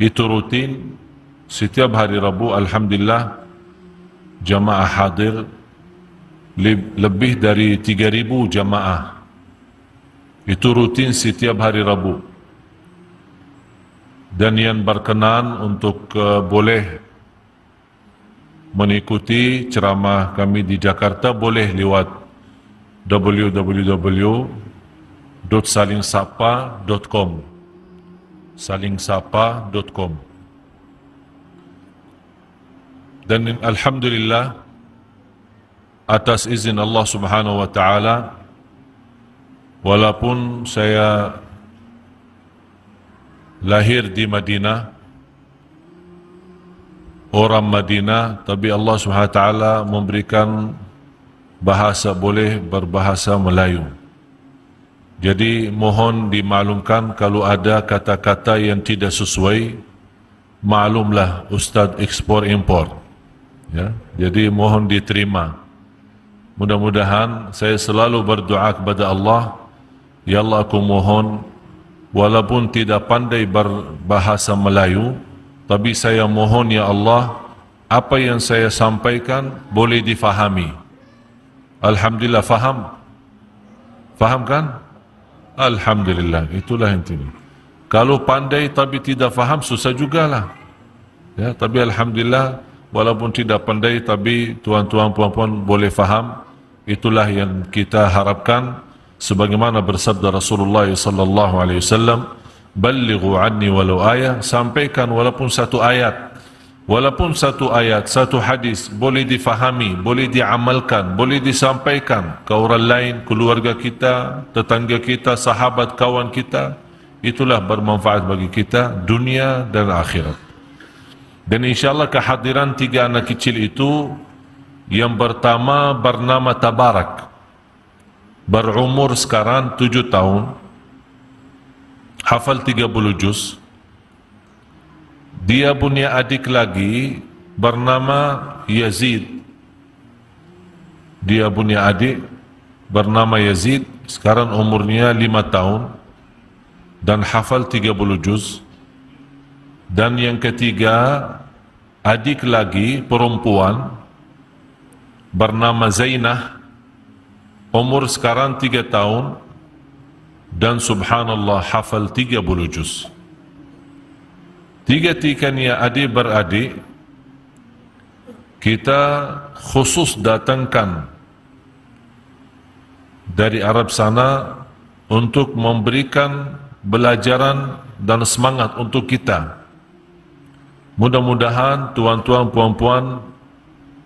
[SPEAKER 1] Itu rutin setiap hari Rabu. Alhamdulillah, jamaah hadir lebih dari 3.000 jamaah. Itu rutin setiap hari Rabu. Dan yang berkenan untuk boleh mengikuti ceramah kami di Jakarta boleh lewat www.salingsapa.com salingsapa.com. Dan alhamdulillah, atas izin Allah Subhanahu wa taala, walaupun saya lahir di Madinah, orang Madinah, tapi Allah SWT memberikan bahasa, boleh berbahasa Melayu. Jadi mohon dimaklumkan kalau ada kata-kata yang tidak sesuai, maklumlah Ustaz ekspor impor, ya. Jadi mohon diterima. Mudah-mudahan saya selalu berdoa kepada Allah, ya Allah, aku mohon walaupun tidak pandai berbahasa Melayu, tapi saya mohon ya Allah, apa yang saya sampaikan boleh difahami. Alhamdulillah, faham? Faham kan? Alhamdulillah, itulah intinya. Kalau pandai tapi tidak faham, susah jugalah. Ya, tapi alhamdulillah, walaupun tidak pandai tapi tuan-tuan puan-puan boleh faham. Itulah yang kita harapkan, sebagaimana bersabda Rasulullah sallallahu alaihi wasallam, "Ballighu anni walau ayah", sampaikan walaupun satu ayat. Walaupun satu ayat, satu hadis boleh difahami, boleh diamalkan, boleh disampaikan ke orang lain, keluarga kita, tetangga kita, sahabat, kawan kita, itulah bermanfaat bagi kita dunia dan akhirat. Dan insyaAllah kehadiran 3 anak kecil itu, yang pertama bernama Tabarak, berumur sekarang 7 tahun, hafal 30 juz. Dia punya adik lagi bernama Yazid. Dia punya adik bernama Yazid, sekarang umurnya 5 tahun dan hafal 30 juz. Dan yang ketiga, adik lagi perempuan bernama Zainah, umur sekarang 3 tahun dan subhanallah hafal 30 juz. Tiga-tiganya adik-beradik kita khusus datangkan dari Arab sana untuk memberikan belajaran dan semangat untuk kita. Mudah-mudahan tuan-tuan puan-puan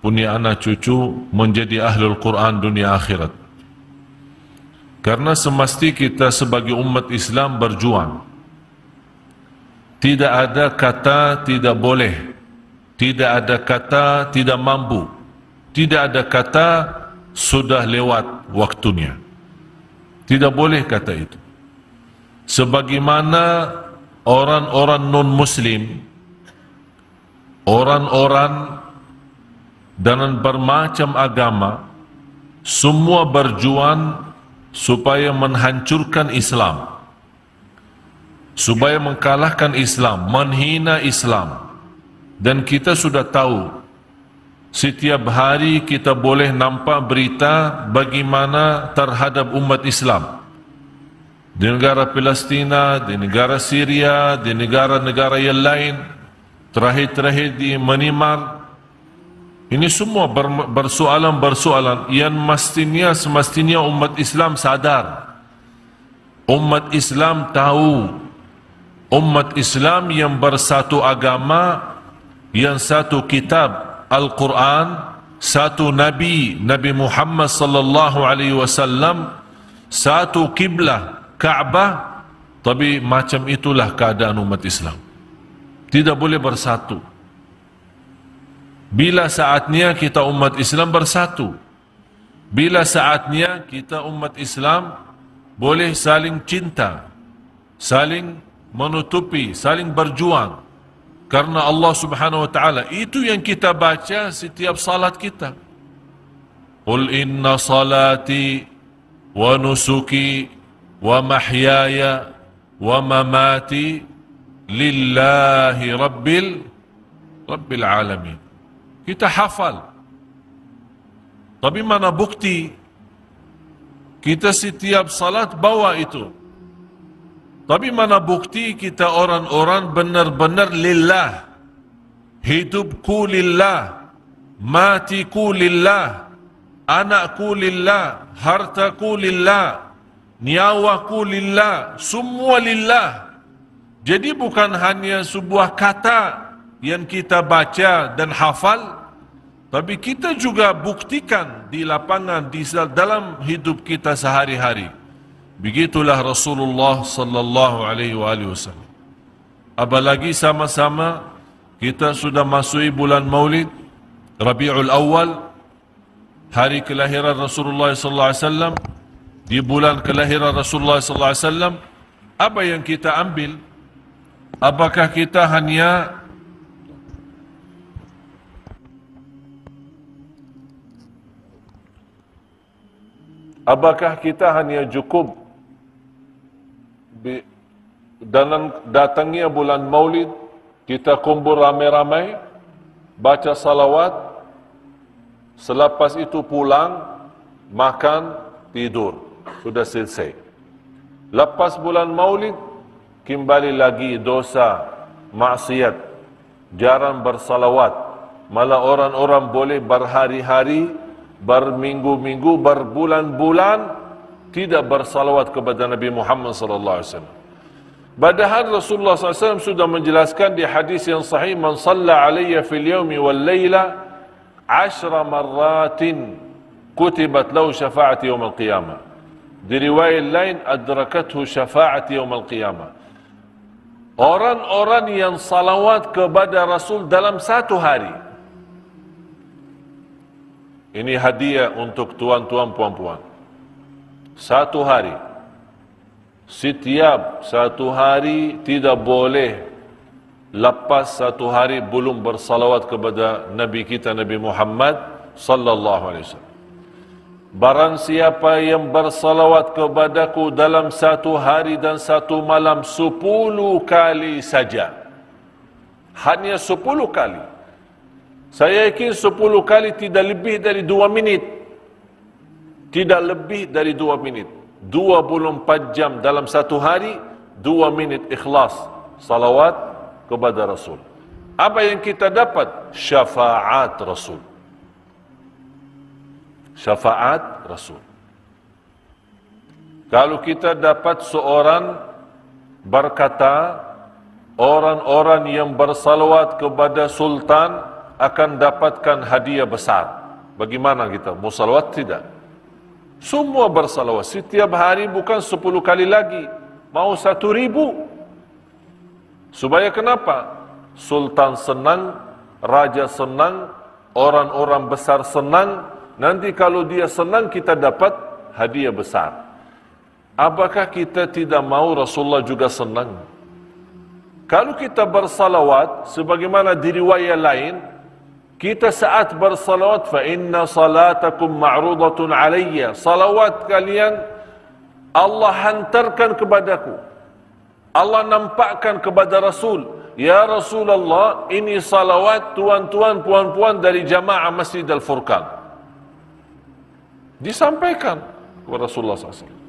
[SPEAKER 1] punya anak cucu menjadi ahlul Quran dunia akhirat. Karena semesti kita sebagai umat Islam berjuang. Tidak ada kata tidak boleh, tidak ada kata tidak mampu, tidak ada kata sudah lewat waktunya. Tidak boleh kata itu. Sebagaimana orang-orang non-Muslim, orang-orang dengan bermacam agama, semua berjuang supaya menghancurkan Islam, supaya mengalahkan Islam, menghina Islam. Dan kita sudah tahu, setiap hari kita boleh nampak berita bagaimana terhadap umat Islam di negara Palestina, di negara Syria, di negara-negara yang lain, terakhir-terakhir di Myanmar. Ini semua bersoalan-bersoalan yang semestinya umat Islam sadar. Umat Islam tahu, umat Islam yang bersatu agama, yang satu kitab Al-Quran, satu Nabi Muhammad sallallahu alaihi wasallam, satu kiblah Kaabah. Tapi macam itulah keadaan umat Islam. Tidak boleh bersatu. Bila saatnya kita umat Islam bersatu, bila saatnya kita umat Islam boleh saling cinta, saling menutupi, saling berjuang. Karena Allah Subhanahu wa taala, itu yang kita baca setiap salat kita. Qul inna salati wa nusuki wa mahyaya wa mamati lillahi rabbil alamin. Kita hafal. Tapi mana bukti? Kita setiap salat bawa itu. Tapi mana bukti kita orang-orang benar-benar lillah. Hidupku lillah, matiku lillah, anakku lillah, hartaku lillah, nyawaku lillah, semua lillah. Jadi bukan hanya sebuah kata yang kita baca dan hafal, tapi kita juga buktikan di lapangan, di dalam hidup kita sehari-hari. Begitulah Rasulullah sallallahu alaihi wasallam. Apalagi sama-sama kita sudah masuk bulan Maulid, Rabiul Awal, hari kelahiran Rasulullah sallallahu alaihi wasallam. Di bulan kelahiran Rasulullah sallallahu alaihi wasallam, apa yang kita ambil? Apakah kita hanya cukup dengan datangnya bulan Maulid, kita kumpul ramai-ramai, baca salawat, selepas itu pulang, makan, tidur, sudah selesai. Lepas bulan Maulid, kembali lagi dosa, maksiat, jarang bersalawat. Malah orang-orang boleh berhari-hari, berminggu-minggu, berbulan-bulan tidak bersalawat kepada Nabi Muhammad sallallahu alaihi wasallam. Padahal Rasulullah SAW sudah menjelaskan di hadis yang sahih, man shalla alayya fil yawmi wal layla 10 marratin kutibat lahu syafa'ati yawm al-qiyamah. Di riwayat lain, adrakathu syafa'ati yawm al-qiyamah. Orang-orang yang salawat kepada Rasul dalam satu hari. Ini hadiah untuk tuan-tuan puan-puan. Satu hari. Setiap satu hari tidak boleh lepas satu hari belum bersalawat kepada Nabi kita Nabi Muhammad sallallahu alaihi wasallam. Barang siapa yang bersalawat kepadaku dalam satu hari dan satu malam 10 kali saja. Hanya 10 kali. Saya yakin 10 kali tidak lebih dari 2 minit. Tidak lebih dari 2 minit. 24 jam dalam satu hari, 2 minit ikhlas salawat kepada Rasul. Apa yang kita dapat? Syafaat Rasul. Syafaat Rasul. Kalau kita dapat seorang berkata, orang-orang yang bersalawat kepada sultan akan dapatkan hadiah besar. Bagaimana kita? Mau salawat tidak? Semua bersalawat. Setiap hari bukan 10 kali lagi. Mau 1.000. Supaya kenapa? Sultan senang, raja senang, orang-orang besar senang. Nanti kalau dia senang, kita dapat hadiah besar. Apakah kita tidak mau Rasulullah juga senang? Kalau kita bersalawat, sebagaimana di riwayat lain, kita saat bersalawat, fa inna salatakum ma'rudatun alayya. Salawat kalian Allah hantarkan kepadaku. Allah nampakkan kepada Rasul, ya Rasulullah, ini salawat tuan-tuan, puan-puan dari jamaah Masjid Al-Furqan. Disampaikan kepada Rasulullah SAW.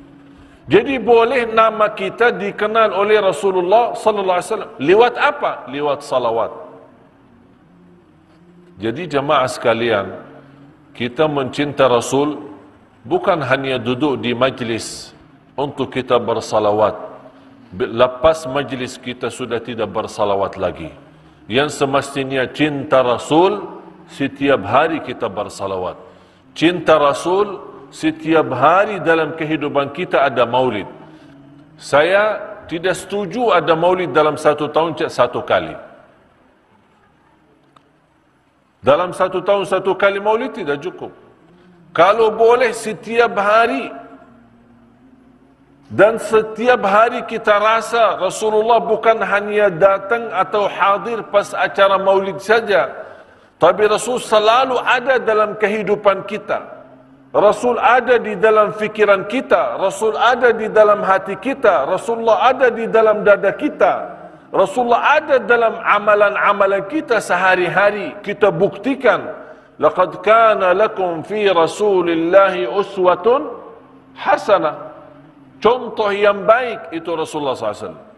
[SPEAKER 1] Jadi boleh nama kita dikenal oleh Rasulullah sallallahu alaihi wasallam. Lewat apa? Lewat salawat. Jadi jamaah sekalian, kita mencinta Rasul bukan hanya duduk di majlis untuk kita bersalawat. Lepas majlis kita sudah tidak bersalawat lagi. Yang semestinya cinta Rasul, setiap hari kita bersalawat. Cinta Rasul, setiap hari dalam kehidupan kita ada maulid. Saya tidak setuju ada maulid dalam 1 tahun 1 kali. Dalam 1 tahun 1 kali maulid tidak cukup. Kalau boleh setiap hari, dan setiap hari kita rasa Rasulullah bukan hanya datang atau hadir pas acara maulid saja, tapi Rasul selalu ada dalam kehidupan kita. Rasul ada di dalam fikiran kita, Rasul ada di dalam hati kita, Rasulullah ada di dalam dada kita, Rasulullah ada dalam amalan-amalan kita sehari-hari. Kita buktikan, laqad kana lakum fi Rasulillahi uswatun hasanah. Contoh yang baik itu Rasulullah SAW.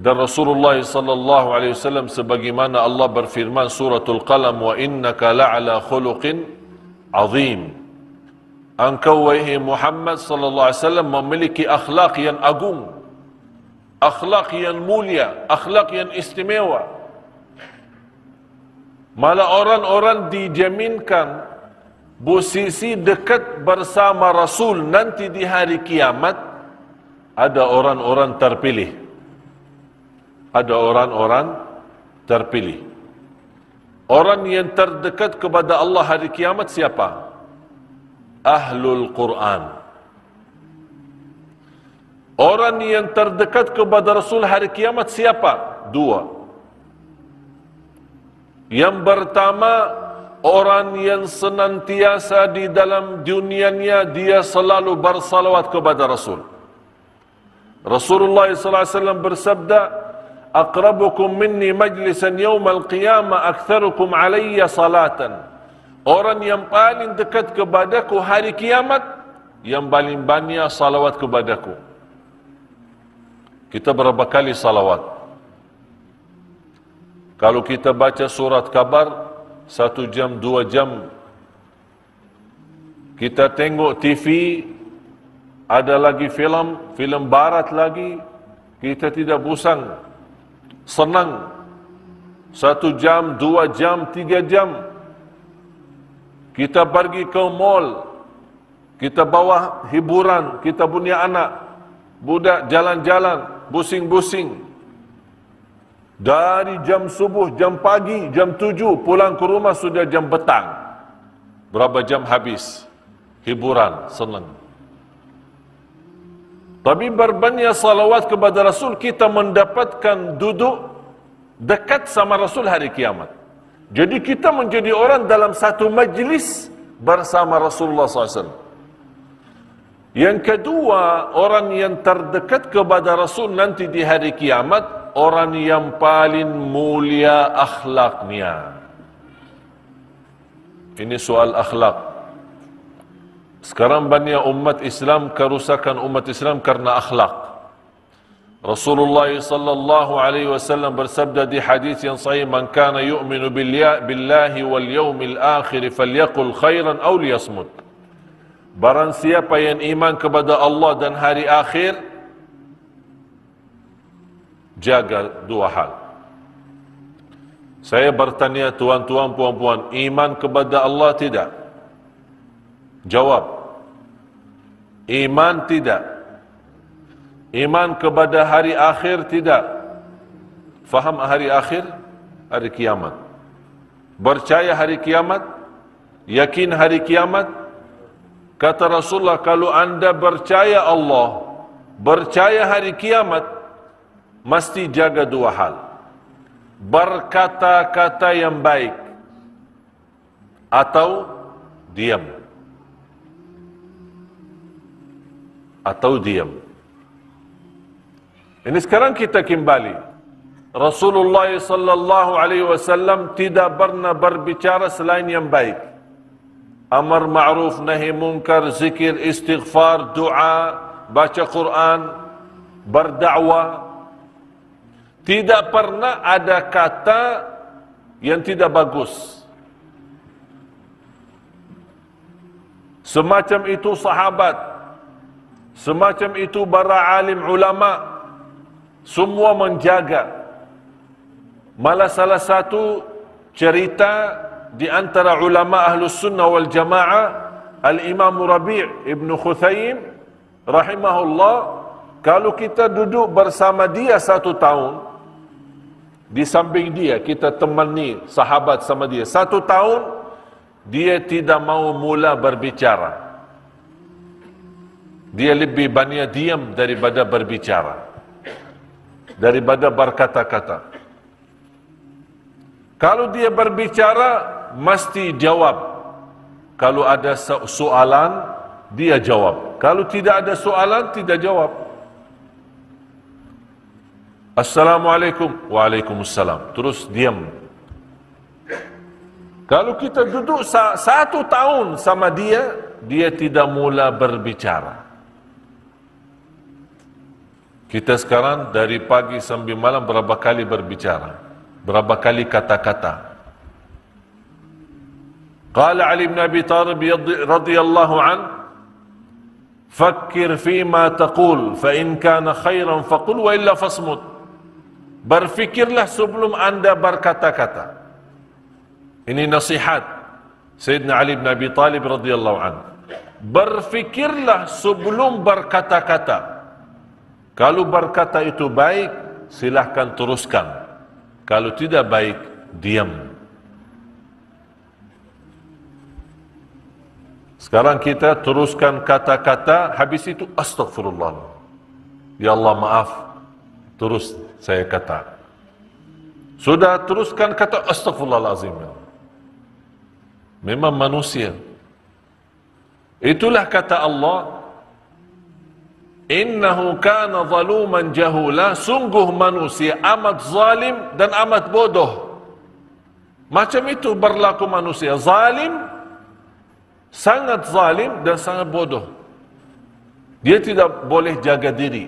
[SPEAKER 1] Dan Rasulullah sallallahu alaihi wasallam sebagaimana Allah berfirman suratul Qalam, wa innaka la'ala khuluqin azim. Engkau wahai Muhammad sallallahu alaihi wasallam memiliki akhlak yang agung, akhlak yang mulia, akhlak yang istimewa. Malah orang-orang dijaminkan posisi dekat bersama Rasul nanti di hari kiamat. Ada orang-orang terpilih. Ada orang-orang terpilih. Orang yang terdekat kepada Allah hari kiamat siapa? Ahlul Quran. Orang yang terdekat kepada Rasul hari kiamat siapa? 2. Yang pertama, orang yang senantiasa di dalam dunianya dia selalu bersalawat kepada Rasul. Rasulullah SAW bersabda, aqrabukum minni majlisan yawmal qiyamah aktharukum alayya salatan. Orang yang paling dekat kepadaku hari kiamat, yang paling banyak salawat kepadaku. Kita berapa kali salawat? Kalau kita baca surat kabar 1 jam, 2 jam. Kita tengok TV, ada lagi film barat lagi, kita tidak bosan. Senang 1 jam, 2 jam, 3 jam. Kita pergi ke mall, kita bawa hiburan, kita punya anak, budak jalan-jalan, busing-busing. Dari jam subuh, jam pagi, jam 7, pulang ke rumah sudah jam petang. Berapa jam habis? Hiburan, senang. Tapi berbanyak salawat kepada Rasul, kita mendapatkan duduk dekat sama Rasul hari kiamat. Jadi kita menjadi orang dalam satu majlis bersama Rasulullah SAW. Yang kedua, orang yang terdekat kepada Rasul nanti di hari kiamat, orang yang paling mulia akhlaknya. Ini soal akhlak. Sekarang banyak umat Islam, kerusakan umat Islam karena akhlak. Rasulullah sallallahu alaihi wasallam bersabda di hadis yang sahih, man kana yu'minu billahi wal yawmil akhir falyaqul khairan aw liyasmut. Barang siapa yang iman kepada Allah dan hari akhir, jaga dua hal. Saya bertanya tuan-tuan, puan-puan, iman kepada Allah tidak? Jawab, iman tidak. Iman kepada hari akhir tidak. Faham hari akhir? Hari kiamat. Percaya hari kiamat? Yakin hari kiamat? Kata Rasulullah, kalau anda percaya Allah, percaya hari kiamat, mesti jaga dua hal. Berkata-kata yang baik atau diam. Atau diam. Ini sekarang kita kembali. Rasulullah sallallahu alaihi wasallam tidak pernah berbicara selain yang baik. Amar ma'ruf, nahi munkar, zikir, istighfar, doa, baca Quran, berdakwah. Tidak pernah ada kata yang tidak bagus. Semacam itu sahabat, semacam itu para alim ulama, semua menjaga. Malah salah satu cerita di antara ulama Ahlus Sunnah wal Jamaah, Al-Imam Rabi' Ibn Khuthaim rahimahullah, kalau kita duduk bersama dia 1 tahun, di samping dia, kita temani sahabat sama dia 1 tahun, dia tidak mau mula berbicara. Dia lebih banyak diam daripada berbicara, daripada berkata-kata. Kalau dia berbicara, mesti jawab. Kalau ada soalan, dia jawab. Kalau tidak ada soalan, tidak jawab. Assalamualaikum. Waalaikumsalam. Terus diam. Kalau kita duduk 1 tahun sama dia, dia tidak mula berbicara. Kita sekarang dari pagi sampai malam berapa kali berbicara? Berapa kali kata-kata? Qala Ali bin Abi Thalib radhiyallahu an, "Fakkir fima taqul, fa in kana khairan faqul wa illa fasmut." Berfikirlah sebelum anda berkata-kata. Ini nasihat Sayyidina Ali bin Abi Thalib radhiyallahu an. Berfikirlah sebelum berkata-kata. Kalau berkata itu baik, silahkan teruskan. Kalau tidak baik, diam. Sekarang kita teruskan kata-kata, habis itu astagfirullah. Ya Allah maaf, terus saya kata. Sudah teruskan kata astagfirullahalazim. Memang manusia. Itulah kata Allah, innahu kana zaluman jahula, sungguh manusia amat zalim dan amat bodoh. Macam itu berlaku manusia, zalim, sangat zalim dan sangat bodoh. Dia tidak boleh jaga diri.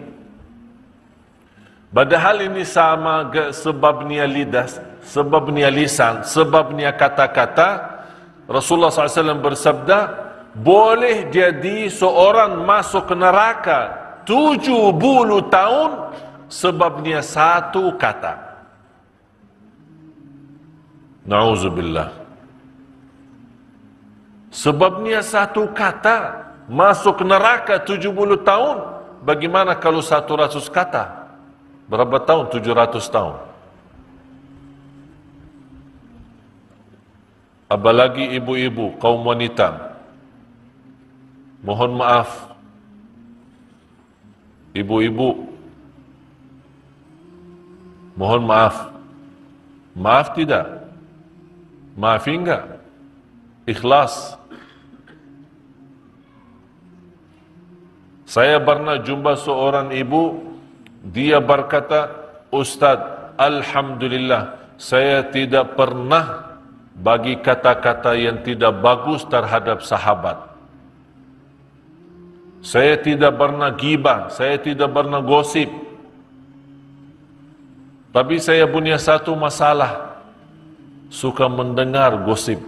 [SPEAKER 1] Padahal ini sama sebabnya lidah, sebabnya lisan, sebabnya kata-kata. Rasulullah SAW bersabda, boleh jadi seorang masuk neraka 70 tahun sebabnya 1 kata. Na'udzubillah. Sebabnya 1 kata masuk neraka 70 tahun. Bagaimana kalau 100 kata? Berapa tahun? 700 tahun. Apalagi ibu-ibu, kaum wanita. Mohon maaf. Ibu-ibu, mohon maaf. Maaf tidak? Maafi enggak? Ikhlas. Saya pernah jumpa seorang ibu, dia berkata, Ustaz, alhamdulillah, saya tidak pernah bagi kata-kata yang tidak bagus terhadap sahabat. Saya tidak pernah ghibah, saya tidak pernah gosip. Tapi saya punya satu masalah, suka mendengar gosip.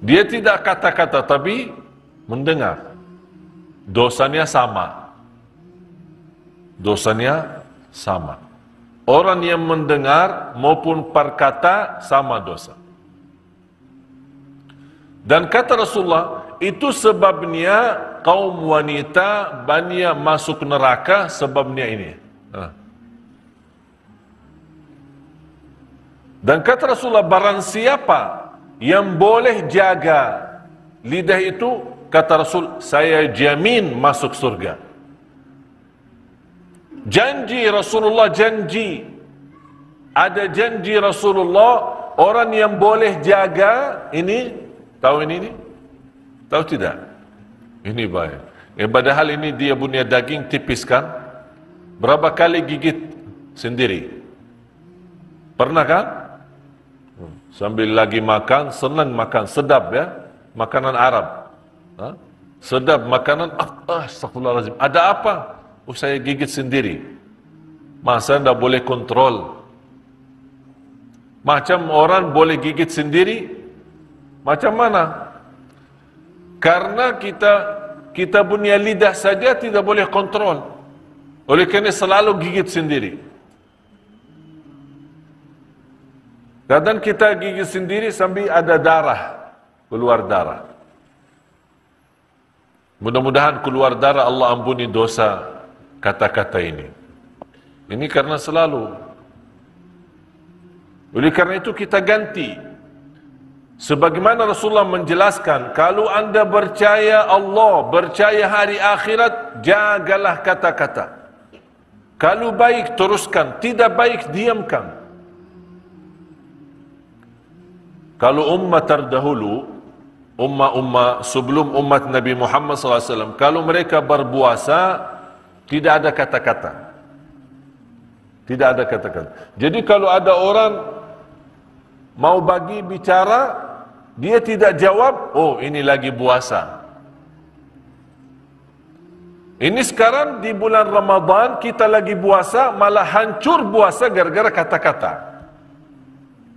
[SPEAKER 1] Dia tidak kata-kata tapi mendengar. Dosanya sama. Dosanya sama. Orang yang mendengar maupun perkata sama dosa. Dan kata Rasulullah, itu sebabnya kaum wanita banyak masuk neraka sebabnya ini. Dan kata Rasulullah, barang siapa yang boleh jaga lidah itu, kata Rasul, saya jamin masuk surga. Janji Rasulullah, janji. Ada janji Rasulullah, orang yang boleh jaga ini, tahu ini? Tahu tidak? Ini baik. Padahal ini dia punya daging tipis kan? Berapa kali gigit sendiri? Pernah kan? Sambil lagi makan, senang makan, sedap ya, makanan Arab. Sedap makanan, astagfirullahaladzim. Ada apa? Saya gigit sendiri. Masa tidak boleh kontrol? Macam orang boleh gigit sendiri? Macam mana? Karena kita punya lidah saja tidak boleh kontrol. Oleh kerana selalu gigit sendiri. Kadang kita gigit sendiri sambil ada darah, keluar darah. Mudah-mudahan keluar darah Allah ampuni dosa kata-kata ini. Ini karena selalu. Oleh karena itu kita ganti. Sebagaimana Rasulullah menjelaskan, kalau anda percaya Allah, percaya hari akhirat, jagalah kata-kata. Kalau baik teruskan, tidak baik diamkan. Kalau umat terdahulu, umat sebelum umat Nabi Muhammad SAW, kalau mereka berpuasa, tidak ada kata-kata. Tidak ada kata-kata. Jadi kalau ada orang mau bagi bicara, dia tidak jawab, oh ini lagi puasa. Ini sekarang di bulan Ramadan, kita lagi puasa, malah hancur puasa gara-gara kata-kata.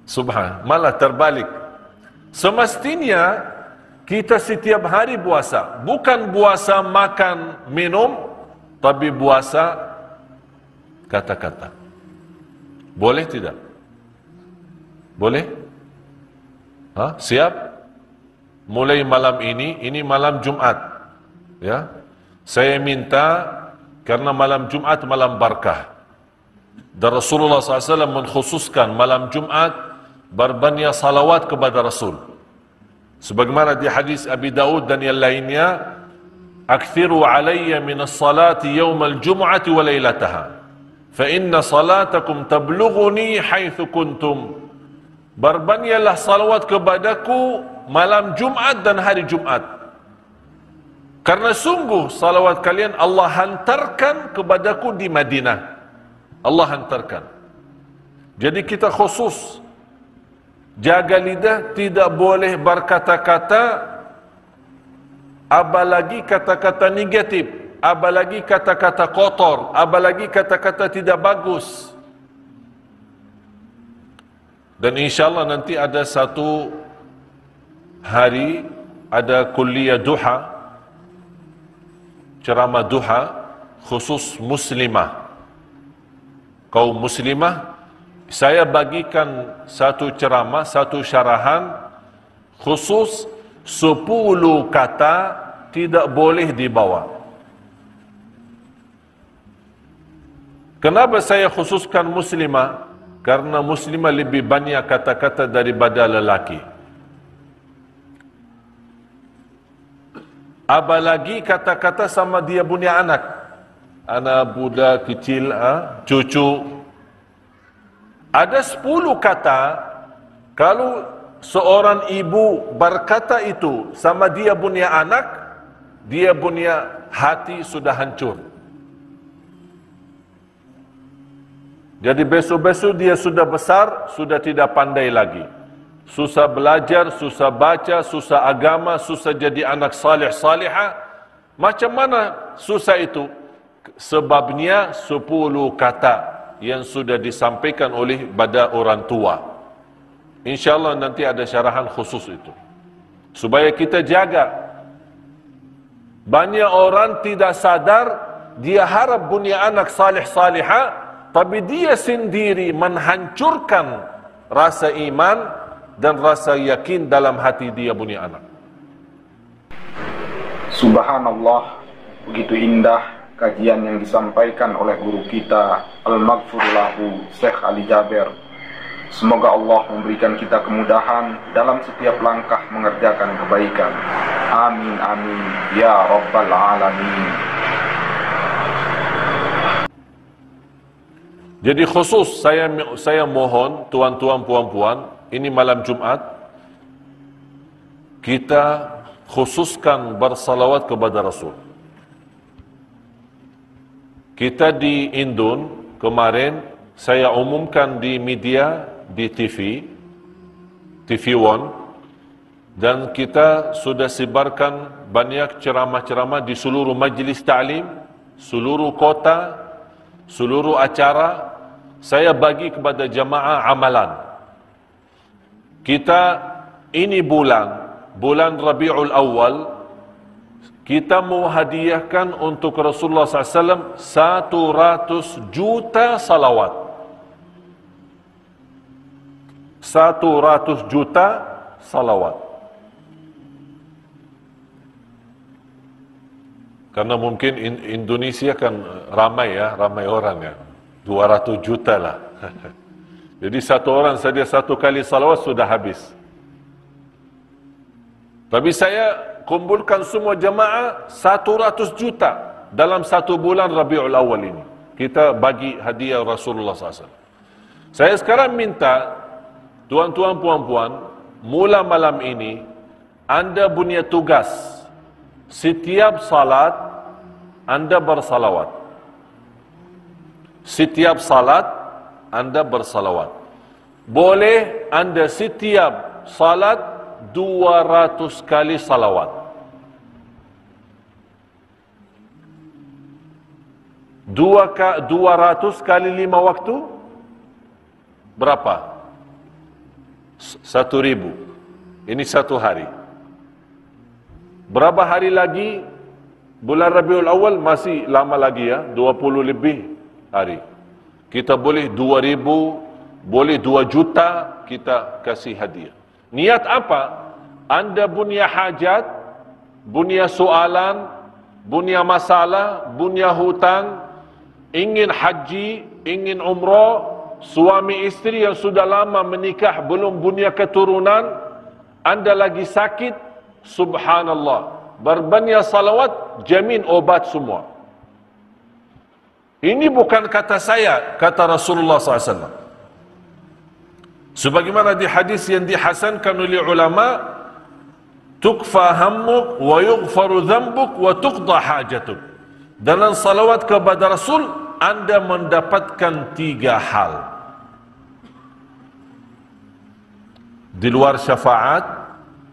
[SPEAKER 1] Subhan, malah terbalik. Semestinya kita setiap hari puasa, bukan puasa makan minum, tapi puasa kata-kata. Boleh tidak? Boleh? Siap? Mulai malam ini malam Jumat. Ya, saya minta karena malam Jumat malam barakah. Dan Rasulullah SAW mengkhususkan malam Jumat berbanyak salawat kepada Rasul. Sebagaimana di hadis Abi Daud dan yang lainnya, "Akthiru alayya min as-salati yawm al-jum'ati wa lailataha, fa inna salatakum tablughuni haitsu kuntum." Berbanyaklah salawat kepadaku malam Jumat dan hari Jumat. Karena sungguh salawat kalian Allah hantarkan kepadaku di Madinah. Allah hantarkan. Jadi kita khusus jaga lidah, tidak boleh berkata-kata, apalagi kata-kata negatif, apalagi kata-kata kotor, apalagi kata-kata tidak bagus. Dan insyaAllah nanti ada satu hari, ada kuliah duha, ceramah duha, khusus muslimah, kaum muslimah. Saya bagikan satu ceramah, satu syarahan khusus 10 kata tidak boleh dibawa. Kenapa saya khususkan muslimah? Karena muslimah lebih banyak kata-kata daripada lelaki. Apalagi kata-kata sama dia punya anak. Anak budak kecil, cucu. Ada 10 kata, kalau seorang ibu berkata itu sama dia punya anak, dia punya hati sudah hancur. Jadi besok-besok dia sudah besar, sudah tidak pandai lagi. Susah belajar, susah baca, susah agama, susah jadi anak salih salihah. Macam mana susah itu? Sebabnya 10 kata yang sudah disampaikan oleh pada orang tua. InsyaAllah nanti ada syarahan khusus itu. supaya kita jaga. Banyak orang tidak sadar, dia harap punya anak salih-salihah, tapi dia sendiri menghancurkan rasa iman dan rasa yakin dalam hati dia punya anak.
[SPEAKER 2] Subhanallah, begitu indah kajian yang disampaikan oleh guru kita Al-Maghfur lahu Syekh Ali Jaber. Semoga Allah memberikan kita kemudahan dalam setiap langkah mengerjakan kebaikan. Amin amin ya rabbal alamin.
[SPEAKER 1] Jadi khusus saya mohon tuan-tuan puan-puan, ini malam Jumat kita khususkan bersalawat kepada Rasul. Kita di Indon kemarin saya umumkan di media, di TV One, dan kita sudah sebarkan banyak ceramah-ceramah di seluruh majlis ta'lim, seluruh kota, seluruh acara. Saya bagi kepada jamaah amalan. Kita ini bulan Rabiul Awal, kita mau hadiahkan untuk Rasulullah SAW 100 juta salawat. 100 juta salawat. Karena mungkin Indonesia kan ramai orang ya. 200 juta lah. Jadi satu orang saja satu kali salawat sudah habis. Tapi saya kumpulkan semua jamaah 100 juta dalam satu bulan Rabiul Awal ini. Kita bagi hadiah Rasulullah SAW. Saya sekarang minta tuan-tuan puan-puan, mula malam ini anda punya tugas. Setiap salat anda bersalawat. Setiap salat anda bersalawat. Boleh anda setiap salat 200 kali salawat. 200 kali 5 waktu berapa? 1.000. Ini satu hari. Berapa hari lagi? Bulan Rabiul Awal masih lama lagi ya, 20 lebih hari. Kita boleh 2.000, boleh 2 juta kita kasih hadiah. Niat apa? Anda punya hajat, punya soalan, punya masalah, punya hutang, ingin haji, ingin umrah, suami istri yang sudah lama menikah belum punya keturunan, anda lagi sakit, subhanallah, berbanyak salawat, jamin obat semua. Ini bukan kata saya, kata Rasulullah SAW. Sebagaimana di hadis yang dihasankan oleh ulama, tukfa hammuk wa yughfaru dhanbuk wa tuqda hajatuk. Dalam salawat kepada Rasul, anda mendapatkan 3 hal. Di luar syafaat,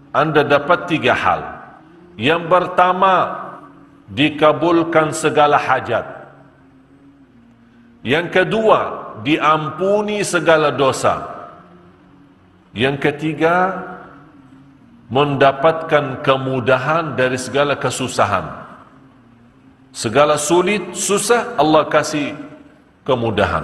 [SPEAKER 1] anda dapat 3 hal. Yang pertama, dikabulkan segala hajat. Yang kedua, diampuni segala dosa. Yang ketiga, mendapatkan kemudahan dari segala kesusahan. Segala sulit, susah, Allah kasih kemudahan.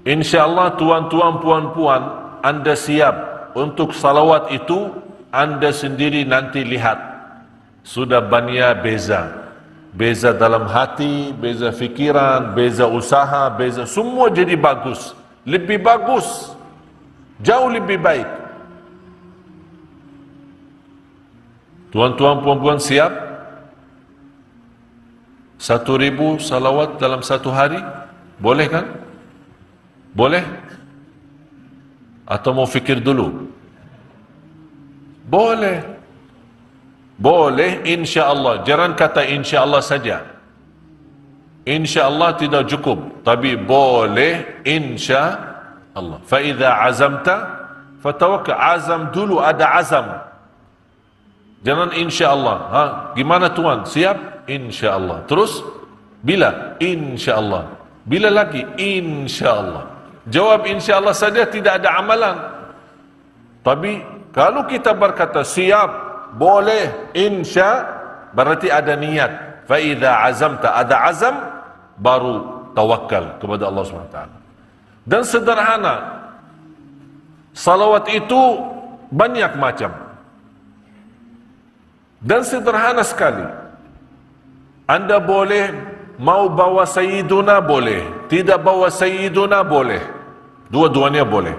[SPEAKER 1] InsyaAllah tuan-tuan, puan-puan, anda siap untuk salawat itu, anda sendiri nanti lihat. Sudah banyak beza. Beza dalam hati, beza fikiran, beza usaha, beza semua jadi bagus. Lebih bagus. Jauh lebih baik. Tuan-tuan, puan-puan siap? 1.000 salawat dalam satu hari? Boleh kan? Boleh? Atau mau fikir dulu? Boleh. Boleh, insya-Allah. Jangan kata insya-Allah saja. Insya-Allah tidak cukup, tapi boleh insya-Allah. Fa idza azamta fatawakkal. Azam dulu, ada azam. Jangan insya-Allah. Ha, gimana tuan? Siap? Insya-Allah. Terus bila? Insya-Allah. Bila lagi? Insya-Allah. Jawab insya-Allah saja, tidak ada amalan. Tapi Kalau kita berkata siap, boleh, insya, berarti ada niat. Fa idza azamta, ada azam, baru tawakal kepada Allah SWT. Dan sederhana, salawat itu banyak macam. Dan sederhana sekali. Anda boleh mau bawa Sayyiduna boleh, tidak bawa Sayyiduna boleh. Dua-duanya boleh.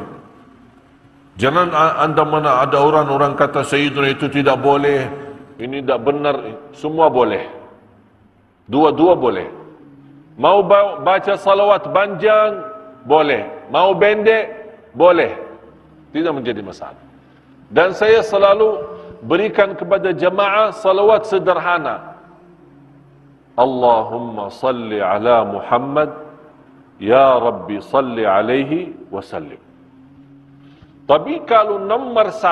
[SPEAKER 1] Jangan anda mana ada orang kata Sayyiduna itu tidak boleh, ini tidak benar, semua boleh. Dua-dua boleh. Mau baca salawat panjang, boleh. Mau pendek, boleh. Tidak menjadi masalah. Dan saya selalu berikan kepada jemaah salawat sederhana. Allahumma salli ala Muhammad, ya Rabbi salli alaihi wasallim. Tapi kalau nomor satu